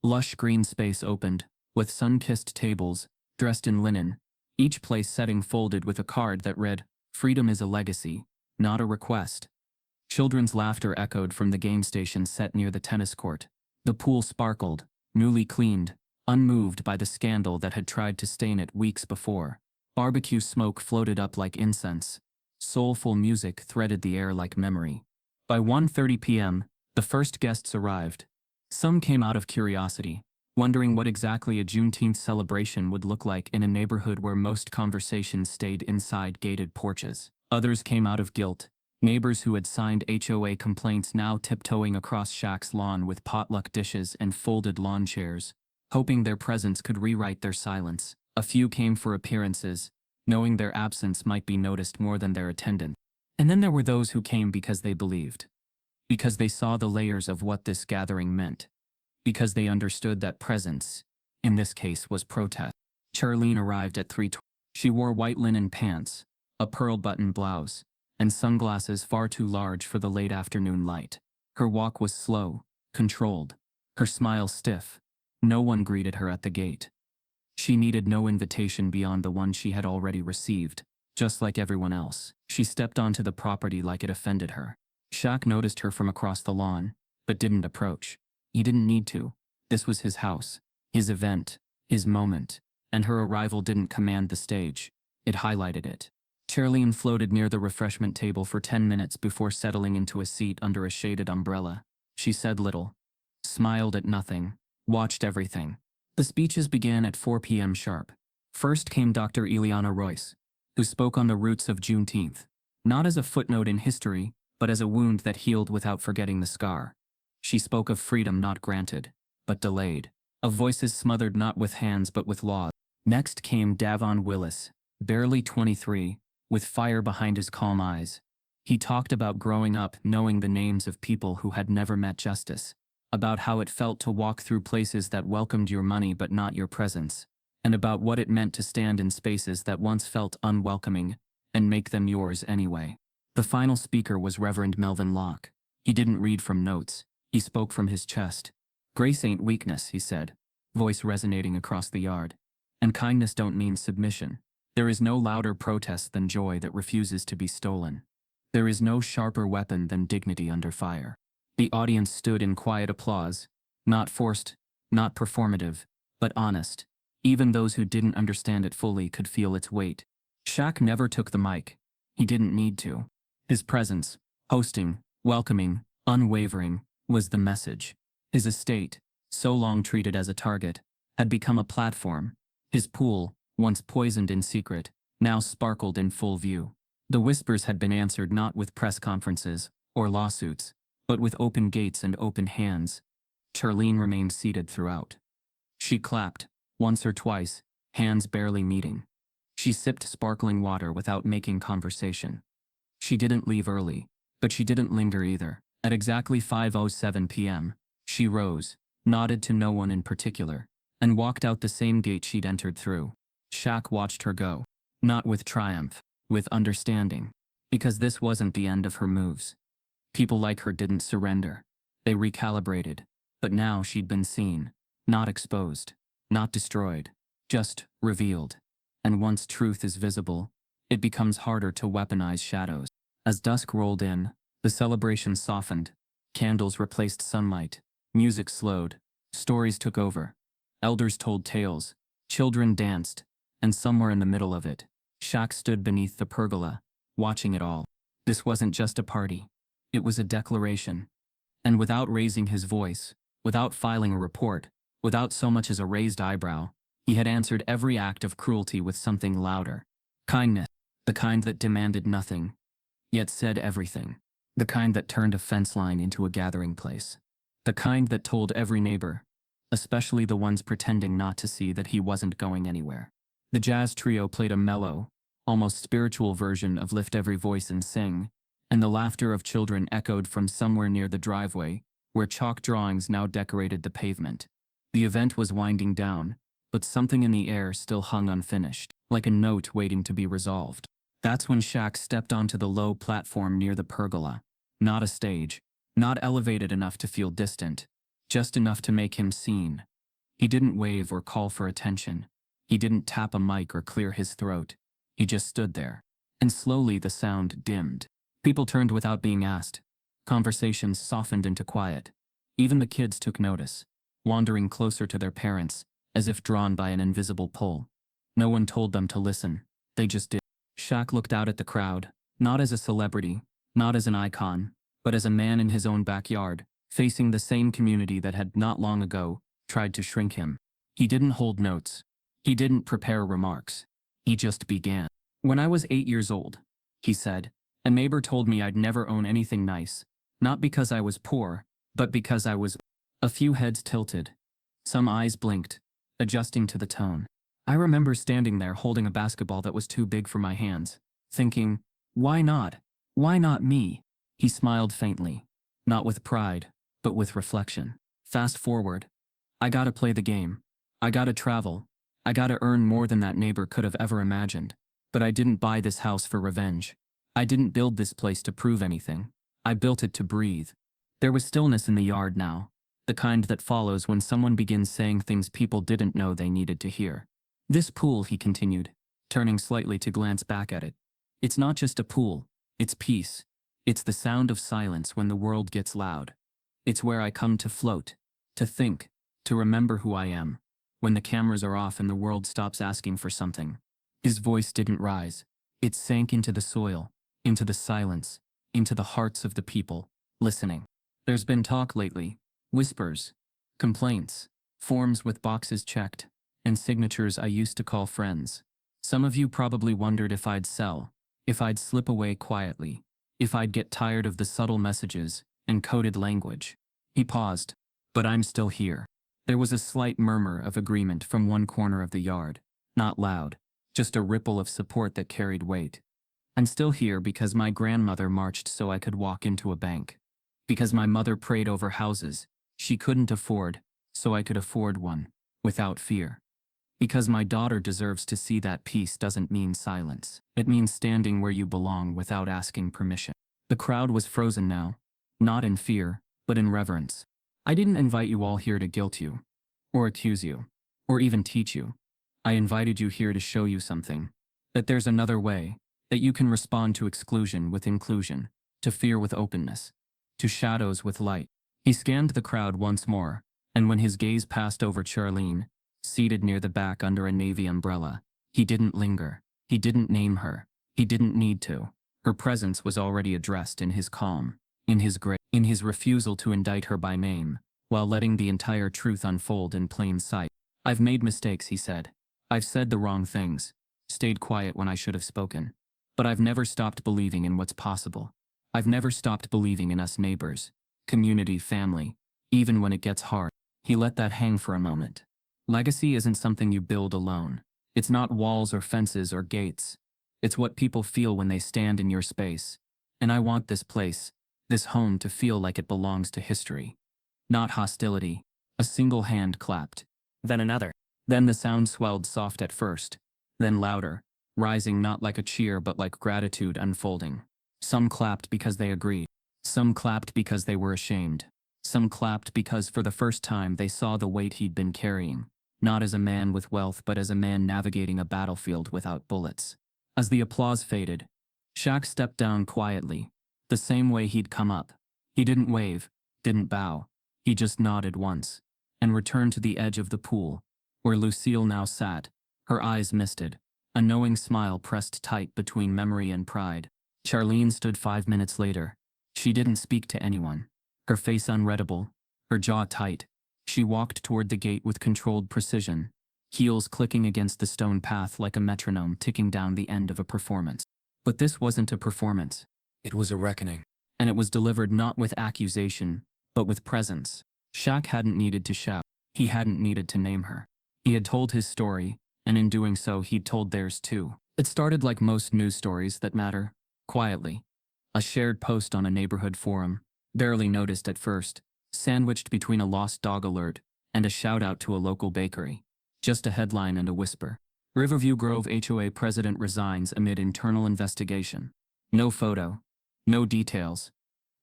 Lush green space opened, with sun-kissed tables, dressed in linen, each place setting folded with a card that read, "Freedom is a legacy, not a request." Children's laughter echoed from the game station set near the tennis court. The pool sparkled, newly cleaned, unmoved by the scandal that had tried to stain it weeks before. Barbecue smoke floated up like incense. Soulful music threaded the air like memory. By 1:30 p.m., the first guests arrived. Some came out of curiosity, wondering what exactly a Juneteenth celebration would look like in a neighborhood where most conversations stayed inside gated porches. Others came out of guilt, neighbors who had signed HOA complaints now tiptoeing across Shaq's lawn with potluck dishes and folded lawn chairs, hoping their presence could rewrite their silence. A few came for appearances, knowing their absence might be noticed more than their attendance. And then there were those who came because they believed. Because they saw the layers of what this gathering meant. Because they understood that presence, in this case, was protest. Charlene arrived at 3:20. She wore white linen pants, a pearl-button blouse, and sunglasses far too large for the late afternoon light. Her walk was slow, controlled, her smile stiff. No one greeted her at the gate. She needed no invitation beyond the one she had already received, just like everyone else. She stepped onto the property like it offended her. Shaq noticed her from across the lawn, but didn't approach. He didn't need to. This was his house, his event, his moment, and her arrival didn't command the stage. It highlighted it. Charlene floated near the refreshment table for 10 minutes before settling into a seat under a shaded umbrella. She said little, smiled at nothing, watched everything. The speeches began at 4 p.m. sharp. First came Dr. Ileana Royce, who spoke on the roots of Juneteenth, not as a footnote in history, but as a wound that healed without forgetting the scar. She spoke of freedom not granted, but delayed, of voices smothered not with hands but with laws. Next came Davon Willis, barely 23, with fire behind his calm eyes. He talked about growing up knowing the names of people who had never met justice, about how it felt to walk through places that welcomed your money but not your presence, and about what it meant to stand in spaces that once felt unwelcoming and make them yours anyway. The final speaker was Reverend Melvin Locke. He didn't read from notes. He spoke from his chest. "Grace ain't weakness," he said, voice resonating across the yard. "And kindness don't mean submission. There is no louder protest than joy that refuses to be stolen. There is no sharper weapon than dignity under fire." The audience stood in quiet applause, not forced, not performative, but honest. Even those who didn't understand it fully could feel its weight. Shaq never took the mic. He didn't need to. His presence, hosting, welcoming, unwavering, was the message. His estate, so long treated as a target, had become a platform. His pool, once poisoned in secret, now sparkled in full view. The whispers had been answered not with press conferences or lawsuits, but with open gates and open hands. Charlene remained seated throughout. She clapped, once or twice, hands barely meeting. She sipped sparkling water without making conversation. She didn't leave early, but she didn't linger either. At exactly 5:07 p.m., she rose, nodded to no one in particular, and walked out the same gate she'd entered through. Shaq watched her go, not with triumph, with understanding, because this wasn't the end of her moves. People like her didn't surrender. They recalibrated, but now she'd been seen, not exposed, not destroyed, just revealed. And once truth is visible, it becomes harder to weaponize shadows. As dusk rolled in, the celebration softened. Candles replaced sunlight. Music slowed. Stories took over. Elders told tales. Children danced. And somewhere in the middle of it, Shaq stood beneath the pergola, watching it all. This wasn't just a party. It was a declaration. And without raising his voice, without filing a report, without so much as a raised eyebrow, he had answered every act of cruelty with something louder. Kindness. The kind that demanded nothing, yet said everything. The kind that turned a fence line into a gathering place. The kind that told every neighbor, especially the ones pretending not to see, that he wasn't going anywhere. The jazz trio played a mellow, almost spiritual version of Lift Every Voice and Sing, and the laughter of children echoed from somewhere near the driveway, where chalk drawings now decorated the pavement. The event was winding down, but something in the air still hung unfinished. like a note waiting to be resolved. That's when Shaq stepped onto the low platform near the pergola. Not a stage, not elevated enough to feel distant, just enough to make him seen. He didn't wave or call for attention. He didn't tap a mic or clear his throat. He just stood there. And slowly the sound dimmed. People turned without being asked. Conversations softened into quiet. Even the kids took notice, wandering closer to their parents, as if drawn by an invisible pull. No one told them to listen. They just did. Shaq looked out at the crowd, not as a celebrity, not as an icon, but as a man in his own backyard, facing the same community that had not long ago tried to shrink him. He didn't hold notes. He didn't prepare remarks. He just began. When I was 8 years old, he said, a neighbor told me I'd never own anything nice, not because I was poor, but because I was. A few heads tilted. Some eyes blinked, adjusting to the tone. I remember standing there holding a basketball that was too big for my hands, thinking, why not? Why not me? He smiled faintly, not with pride, but with reflection. Fast forward. I gotta play the game. I gotta travel. I gotta earn more than that neighbor could have ever imagined. But I didn't buy this house for revenge. I didn't build this place to prove anything. I built it to breathe. There was stillness in the yard now, the kind that follows when someone begins saying things people didn't know they needed to hear. This pool, he continued, turning slightly to glance back at it. It's not just a pool, it's peace. It's the sound of silence when the world gets loud. It's where I come to float, to think, to remember who I am, when the cameras are off and the world stops asking for something. His voice didn't rise. It sank into the soil, into the silence, into the hearts of the people, listening. There's been talk lately, whispers, complaints, forms with boxes checked, and signatures I used to call friends. Some of you probably wondered if I'd sell, if I'd slip away quietly, if I'd get tired of the subtle messages and coded language. He paused. But I'm still here. There was a slight murmur of agreement from one corner of the yard, not loud, just a ripple of support that carried weight. I'm still here because my grandmother marched so I could walk into a bank. Because my mother prayed over houses she couldn't afford, so I could afford one, without fear. Because my daughter deserves to see that peace doesn't mean silence. It means standing where you belong without asking permission. The crowd was frozen now, not in fear, but in reverence. I didn't invite you all here to guilt you, or accuse you, or even teach you. I invited you here to show you something. That there's another way, that you can respond to exclusion with inclusion, to fear with openness, to shadows with light. He scanned the crowd once more, and when his gaze passed over Charlene, seated near the back under a navy umbrella, he didn't linger. He didn't name her. He didn't need to. Her presence was already addressed in his calm, in his grace, in his refusal to indict her by name, while letting the entire truth unfold in plain sight. I've made mistakes, he said. I've said the wrong things, stayed quiet when I should have spoken. But I've never stopped believing in what's possible. I've never stopped believing in us neighbors, community, family, even when it gets hard. He let that hang for a moment. Legacy isn't something you build alone. It's not walls or fences or gates. It's what people feel when they stand in your space. And I want this place, this home, to feel like it belongs to history. Not hostility. A single hand clapped. Then another. Then the sound swelled, soft at first, then louder, rising not like a cheer but like gratitude unfolding. Some clapped because they agreed. Some clapped because they were ashamed. Some clapped because for the first time they saw the weight he'd been carrying, not as a man with wealth but as a man navigating a battlefield without bullets. As the applause faded, Shaq stepped down quietly, the same way he'd come up. He didn't wave, didn't bow. He just nodded once, and returned to the edge of the pool, where Lucille now sat, her eyes misted, a knowing smile pressed tight between memory and pride. Charlene stood 5 minutes later. She didn't speak to anyone. Her face unreadable, her jaw tight. She walked toward the gate with controlled precision, heels clicking against the stone path like a metronome ticking down the end of a performance. But this wasn't a performance. It was a reckoning. And it was delivered not with accusation, but with presence. Shaq hadn't needed to shout. He hadn't needed to name her. He had told his story, and in doing so he'd told theirs too. It started like most news stories that matter, quietly. A shared post on a neighborhood forum, barely noticed at first, sandwiched between a lost dog alert and a shout-out to a local bakery. Just a headline and a whisper. Riverview Grove HOA president resigns amid internal investigation. No photo. No details.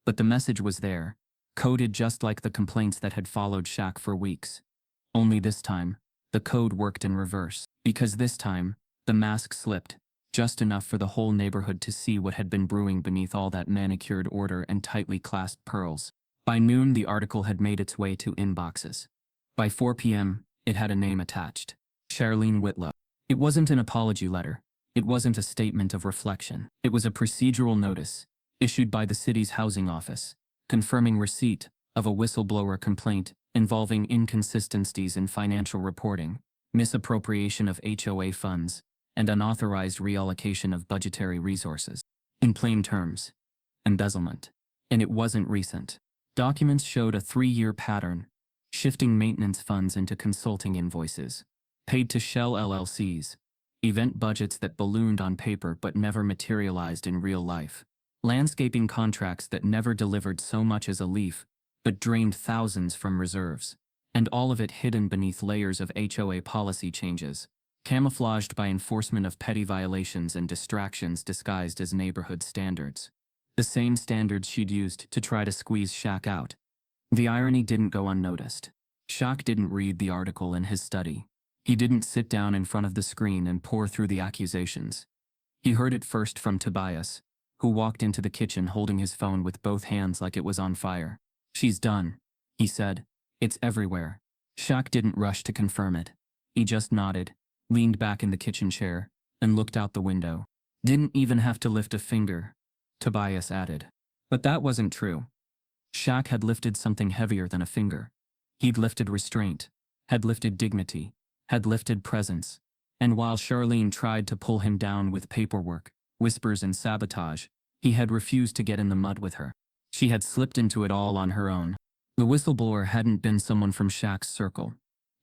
But the message was there, coded just like the complaints that had followed Shaq for weeks. Only this time, the code worked in reverse. Because this time, the mask slipped, just enough for the whole neighborhood to see what had been brewing beneath all that manicured order and tightly clasped pearls. By noon, the article had made its way to inboxes. By 4 p.m., it had a name attached. Charlene Whitlow. It wasn't an apology letter. It wasn't a statement of reflection. It was a procedural notice, issued by the city's housing office, confirming receipt of a whistleblower complaint involving inconsistencies in financial reporting, misappropriation of HOA funds, and unauthorized reallocation of budgetary resources. In plain terms, embezzlement. And it wasn't recent. Documents showed a 3-year pattern, shifting maintenance funds into consulting invoices, paid to shell LLCs, event budgets that ballooned on paper but never materialized in real life, landscaping contracts that never delivered so much as a leaf, but drained thousands from reserves, and all of it hidden beneath layers of HOA policy changes, camouflaged by enforcement of petty violations and distractions disguised as neighborhood standards. The same standards she'd used to try to squeeze Shaq out. The irony didn't go unnoticed. Shaq didn't read the article in his study. He didn't sit down in front of the screen and pore through the accusations. He heard it first from Tobias, who walked into the kitchen holding his phone with both hands like it was on fire. "She's done," he said. "It's everywhere." Shaq didn't rush to confirm it. He just nodded, leaned back in the kitchen chair, and looked out the window. "Didn't even have to lift a finger," Tobias added. But that wasn't true. Shaq had lifted something heavier than a finger. He'd lifted restraint, had lifted dignity, had lifted presence. And while Charlene tried to pull him down with paperwork, whispers and sabotage, he had refused to get in the mud with her. She had slipped into it all on her own. The whistleblower hadn't been someone from Shaq's circle.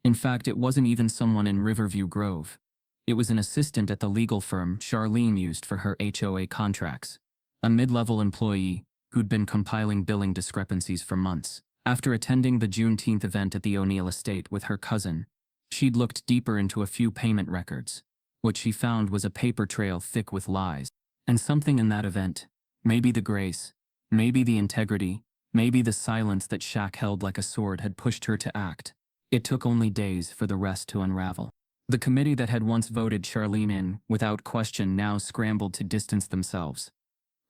In fact, it wasn't even someone in Riverview Grove. It was an assistant at the legal firm Charlene used for her HOA contracts, a mid-level employee who'd been compiling billing discrepancies for months. After attending the Juneteenth event at the O'Neill estate with her cousin, she'd looked deeper into a few payment records. What she found was a paper trail thick with lies. And something in that event, maybe the grace, maybe the integrity, maybe the silence that Shaq held like a sword, had pushed her to act. It took only days for the rest to unravel. The committee that had once voted Charlene in, without question, now scrambled to distance themselves.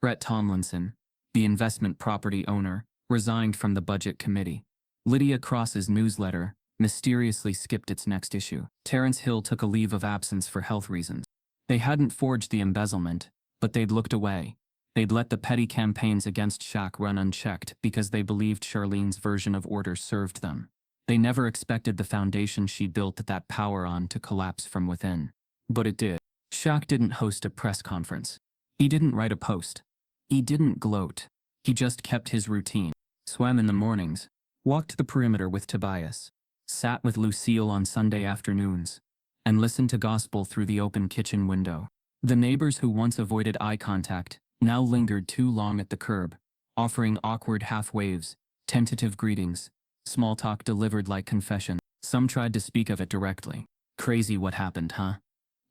Brett Tomlinson, the investment property owner, resigned from the budget committee. Lydia Cross's newsletter mysteriously skipped its next issue. Terrence Hill took a leave of absence for health reasons. They hadn't forged the embezzlement, but they'd looked away. They'd let the petty campaigns against Shaq run unchecked because they believed Charlene's version of order served them. They never expected the foundation she built that power on to collapse from within. But it did. Shaq didn't host a press conference. He didn't write a post. He didn't gloat. He just kept his routine. Swam in the mornings, walked the perimeter with Tobias, sat with Lucille on Sunday afternoons, and listened to gospel through the open kitchen window. The neighbors who once avoided eye contact now lingered too long at the curb, offering awkward half-waves, tentative greetings, small talk delivered like confession. Some tried to speak of it directly. "Crazy what happened, huh?"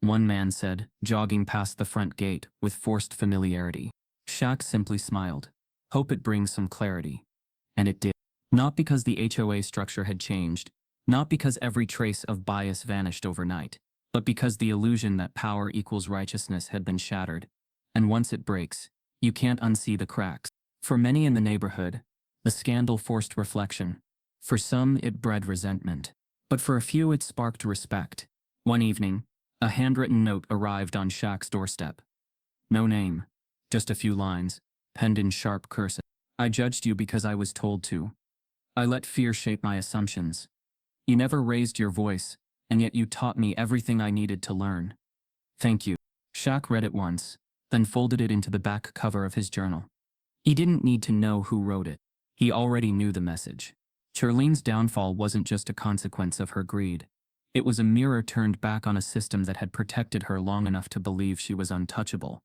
one man said, jogging past the front gate with forced familiarity. Shaq simply smiled. "Hope it brings some clarity." And it did. Not because the HOA structure had changed, not because every trace of bias vanished overnight, but because the illusion that power equals righteousness had been shattered. And once it breaks, you can't unsee the cracks. For many in the neighborhood, the scandal forced reflection. For some, it bred resentment. But for a few, it sparked respect. One evening, a handwritten note arrived on Shaq's doorstep. No name, just a few lines, penned in sharp cursive. "I judged you because I was told to. I let fear shape my assumptions. You never raised your voice, and yet you taught me everything I needed to learn. Thank you." Shaq read it once, then folded it into the back cover of his journal. He didn't need to know who wrote it. He already knew the message. Charlene's downfall wasn't just a consequence of her greed. It was a mirror turned back on a system that had protected her long enough to believe she was untouchable.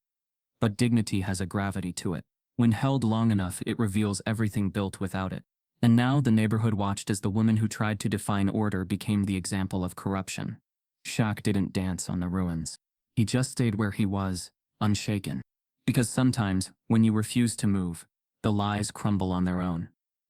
But dignity has a gravity to it. When held long enough, it reveals everything built without it. And now the neighborhood watched as the woman who tried to define order became the example of corruption. Shaq didn't dance on the ruins. He just stayed where he was, unshaken. Because sometimes, when you refuse to move, the lies crumble on their own.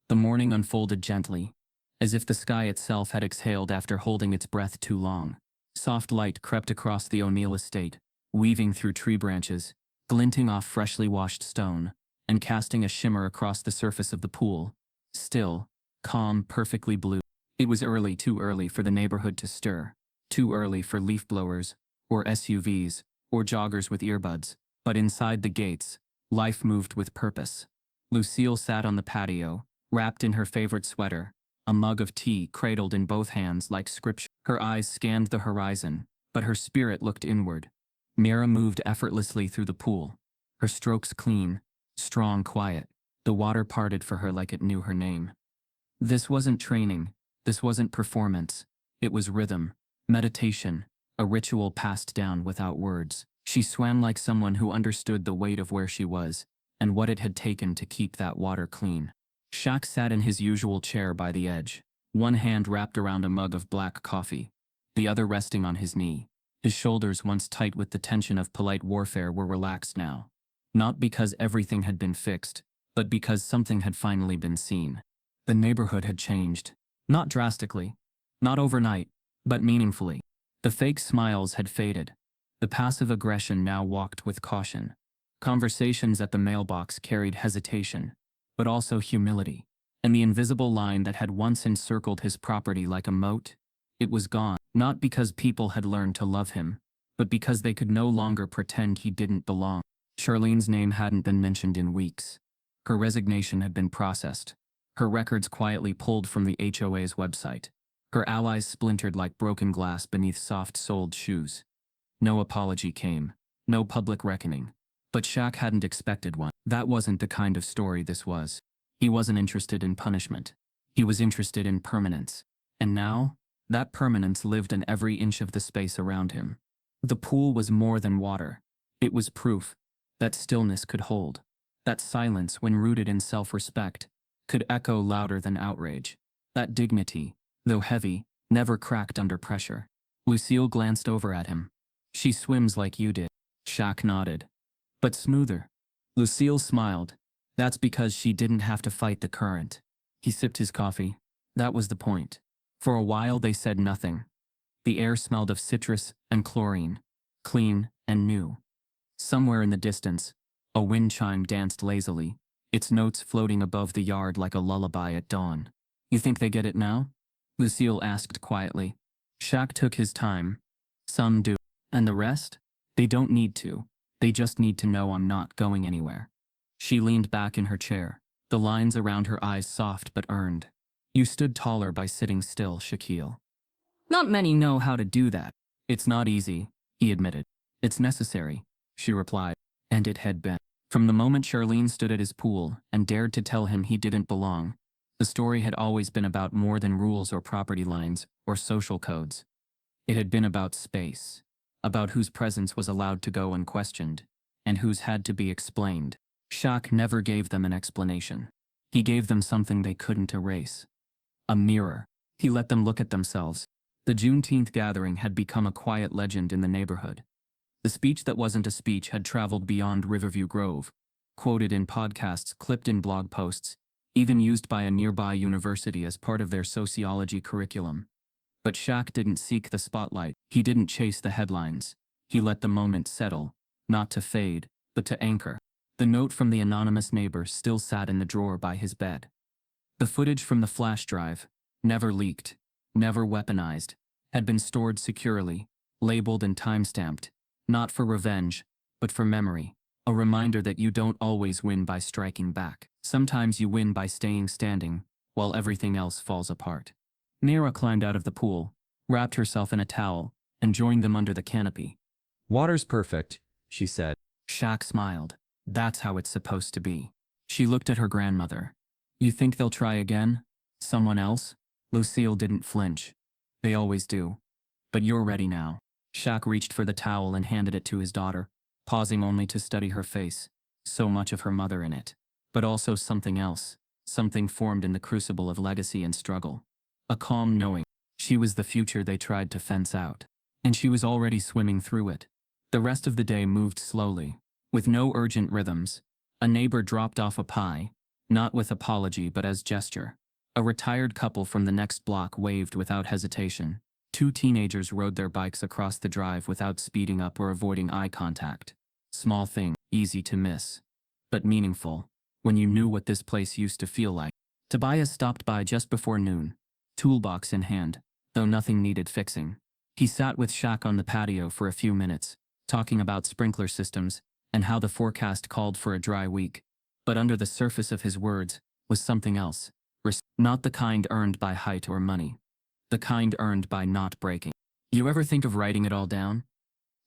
The morning unfolded gently, as if the sky itself had exhaled after holding its breath too long. Soft light crept across the O'Neill estate, weaving through tree branches, glinting off freshly washed stone, and casting a shimmer across the surface of the pool. Still, calm, perfectly blue. It was early, too early for the neighborhood to stir, too early for leaf blowers, or SUVs, or joggers with earbuds. But inside the gates, life moved with purpose. Lucille sat on the patio, wrapped in her favorite sweater, a mug of tea cradled in both hands like scripture. Her eyes scanned the horizon, but her spirit looked inward. Mira moved effortlessly through the pool, her strokes clean, strong, quiet. The water parted for her like it knew her name. This wasn't training, this wasn't performance. It was rhythm, meditation, a ritual passed down without words. She swam like someone who understood the weight of where she was, and what it had taken to keep that water clean. Shaq sat in his usual chair by the edge, one hand wrapped around a mug of black coffee, the other resting on his knee. His shoulders, once tight with the tension of polite warfare, were relaxed now. Not because everything had been fixed, but because something had finally been seen. The neighborhood had changed. Not drastically, not overnight, but meaningfully. The fake smiles had faded. The passive aggression now walked with caution. Conversations at the mailbox carried hesitation, but also humility. And the invisible line that had once encircled his property like a moat, it was gone. Not because people had learned to love him, but because they could no longer pretend he didn't belong. Charlene's name hadn't been mentioned in weeks. Her resignation had been processed. Her records quietly pulled from the HOA's website. Her allies splintered like broken glass beneath soft-soled shoes. No apology came. No public reckoning. But Shaq hadn't expected one. That wasn't the kind of story this was. He wasn't interested in punishment. He was interested in permanence. And now, that permanence lived in every inch of the space around him. The pool was more than water. It was proof that stillness could hold. That silence, when rooted in self-respect, could echo louder than outrage. That dignity, though heavy, never cracked under pressure. Lucille glanced over at him. She swims like you did. Shaq nodded. But smoother. Lucille smiled. That's because she didn't have to fight the current. He sipped his coffee. That was the point. For a while they said nothing. The air smelled of citrus and chlorine, clean and new. Somewhere in the distance, a wind chime danced lazily, its notes floating above the yard like a lullaby at dawn. You think they get it now? Lucille asked quietly. Shaq took his time. Some do. And the rest? They don't need to. They just need to know I'm not going anywhere. She leaned back in her chair, the lines around her eyes soft but earned. You stood taller by sitting still, Shaquille. Not many know how to do that. It's not easy, he admitted. It's necessary, she replied. And it had been. From the moment Charlene stood at his pool and dared to tell him he didn't belong, the story had always been about more than rules or property lines or social codes. It had been about space, about whose presence was allowed to go unquestioned, and whose had to be explained. Shaq never gave them an explanation. He gave them something they couldn't erase. A mirror. He let them look at themselves. The Juneteenth gathering had become a quiet legend in the neighborhood. The speech that wasn't a speech had traveled beyond Riverview Grove, quoted in podcasts, clipped in blog posts, even used by a nearby university as part of their sociology curriculum. But Shaq didn't seek the spotlight. He didn't chase the headlines. He let the moment settle, not to fade, but to anchor. The note from the anonymous neighbor still sat in the drawer by his bed. The footage from the flash drive, never leaked, never weaponized, had been stored securely, labeled and time-stamped, not for revenge, but for memory. A reminder that you don't always win by striking back. Sometimes you win by staying standing, while everything else falls apart. Mira climbed out of the pool, wrapped herself in a towel, and joined them under the canopy. Water's perfect, she said. Shaq smiled. That's how it's supposed to be. She looked at her grandmother. You think they'll try again? Someone else? Lucille didn't flinch. They always do. But you're ready now. Shaq reached for the towel and handed it to his daughter, pausing only to study her face. So much of her mother in it. But also something else. Something formed in the crucible of legacy and struggle. A calm knowing. She was the future they tried to fence out. and she was already swimming through it. The rest of the day moved slowly, with no urgent rhythms. A neighbor dropped off a pie, not with apology but as gesture. A retired couple from the next block waved without hesitation. Two teenagers rode their bikes across the drive without speeding up or avoiding eye contact. Small thing, easy to miss, but meaningful, when you knew what this place used to feel like. Tobias stopped by just before noon, toolbox in hand, though nothing needed fixing. He sat with Shaq on the patio for a few minutes, talking about sprinkler systems and how the forecast called for a dry week. But under the surface of his words was something else. Not the kind earned by height or money. The kind earned by not breaking. You ever think of writing it all down?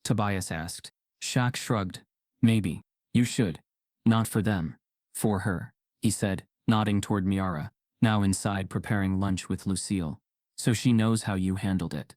Tobias asked. Shaq shrugged. Maybe. You should. Not for them. For her, he said, nodding toward Miara, now inside preparing lunch with Lucille. So she knows how you handled it.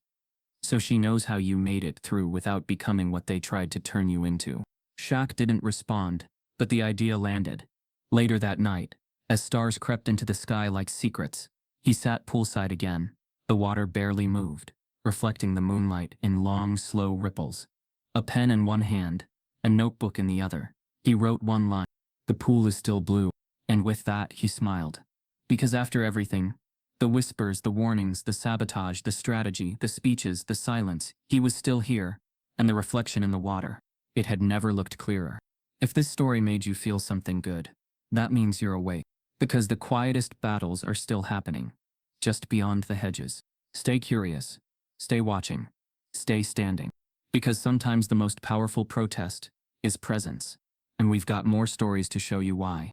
So she knows how you made it through without becoming what they tried to turn you into. Shaq didn't respond, but the idea landed. Later that night, as stars crept into the sky like secrets, he sat poolside again. The water barely moved, reflecting the moonlight in long, slow ripples. A pen in one hand, a notebook in the other. He wrote one line. The pool is still blue. And with that, he smiled. Because after everything, the whispers, the warnings, the sabotage, the strategy, the speeches, the silence, he was still here, and the reflection in the water. It had never looked clearer. If this story made you feel something good, that means you're awake. Because the quietest battles are still happening, just beyond the hedges. Stay curious. Stay watching. Stay standing. Because sometimes the most powerful protest is presence. And we've got more stories to show you why.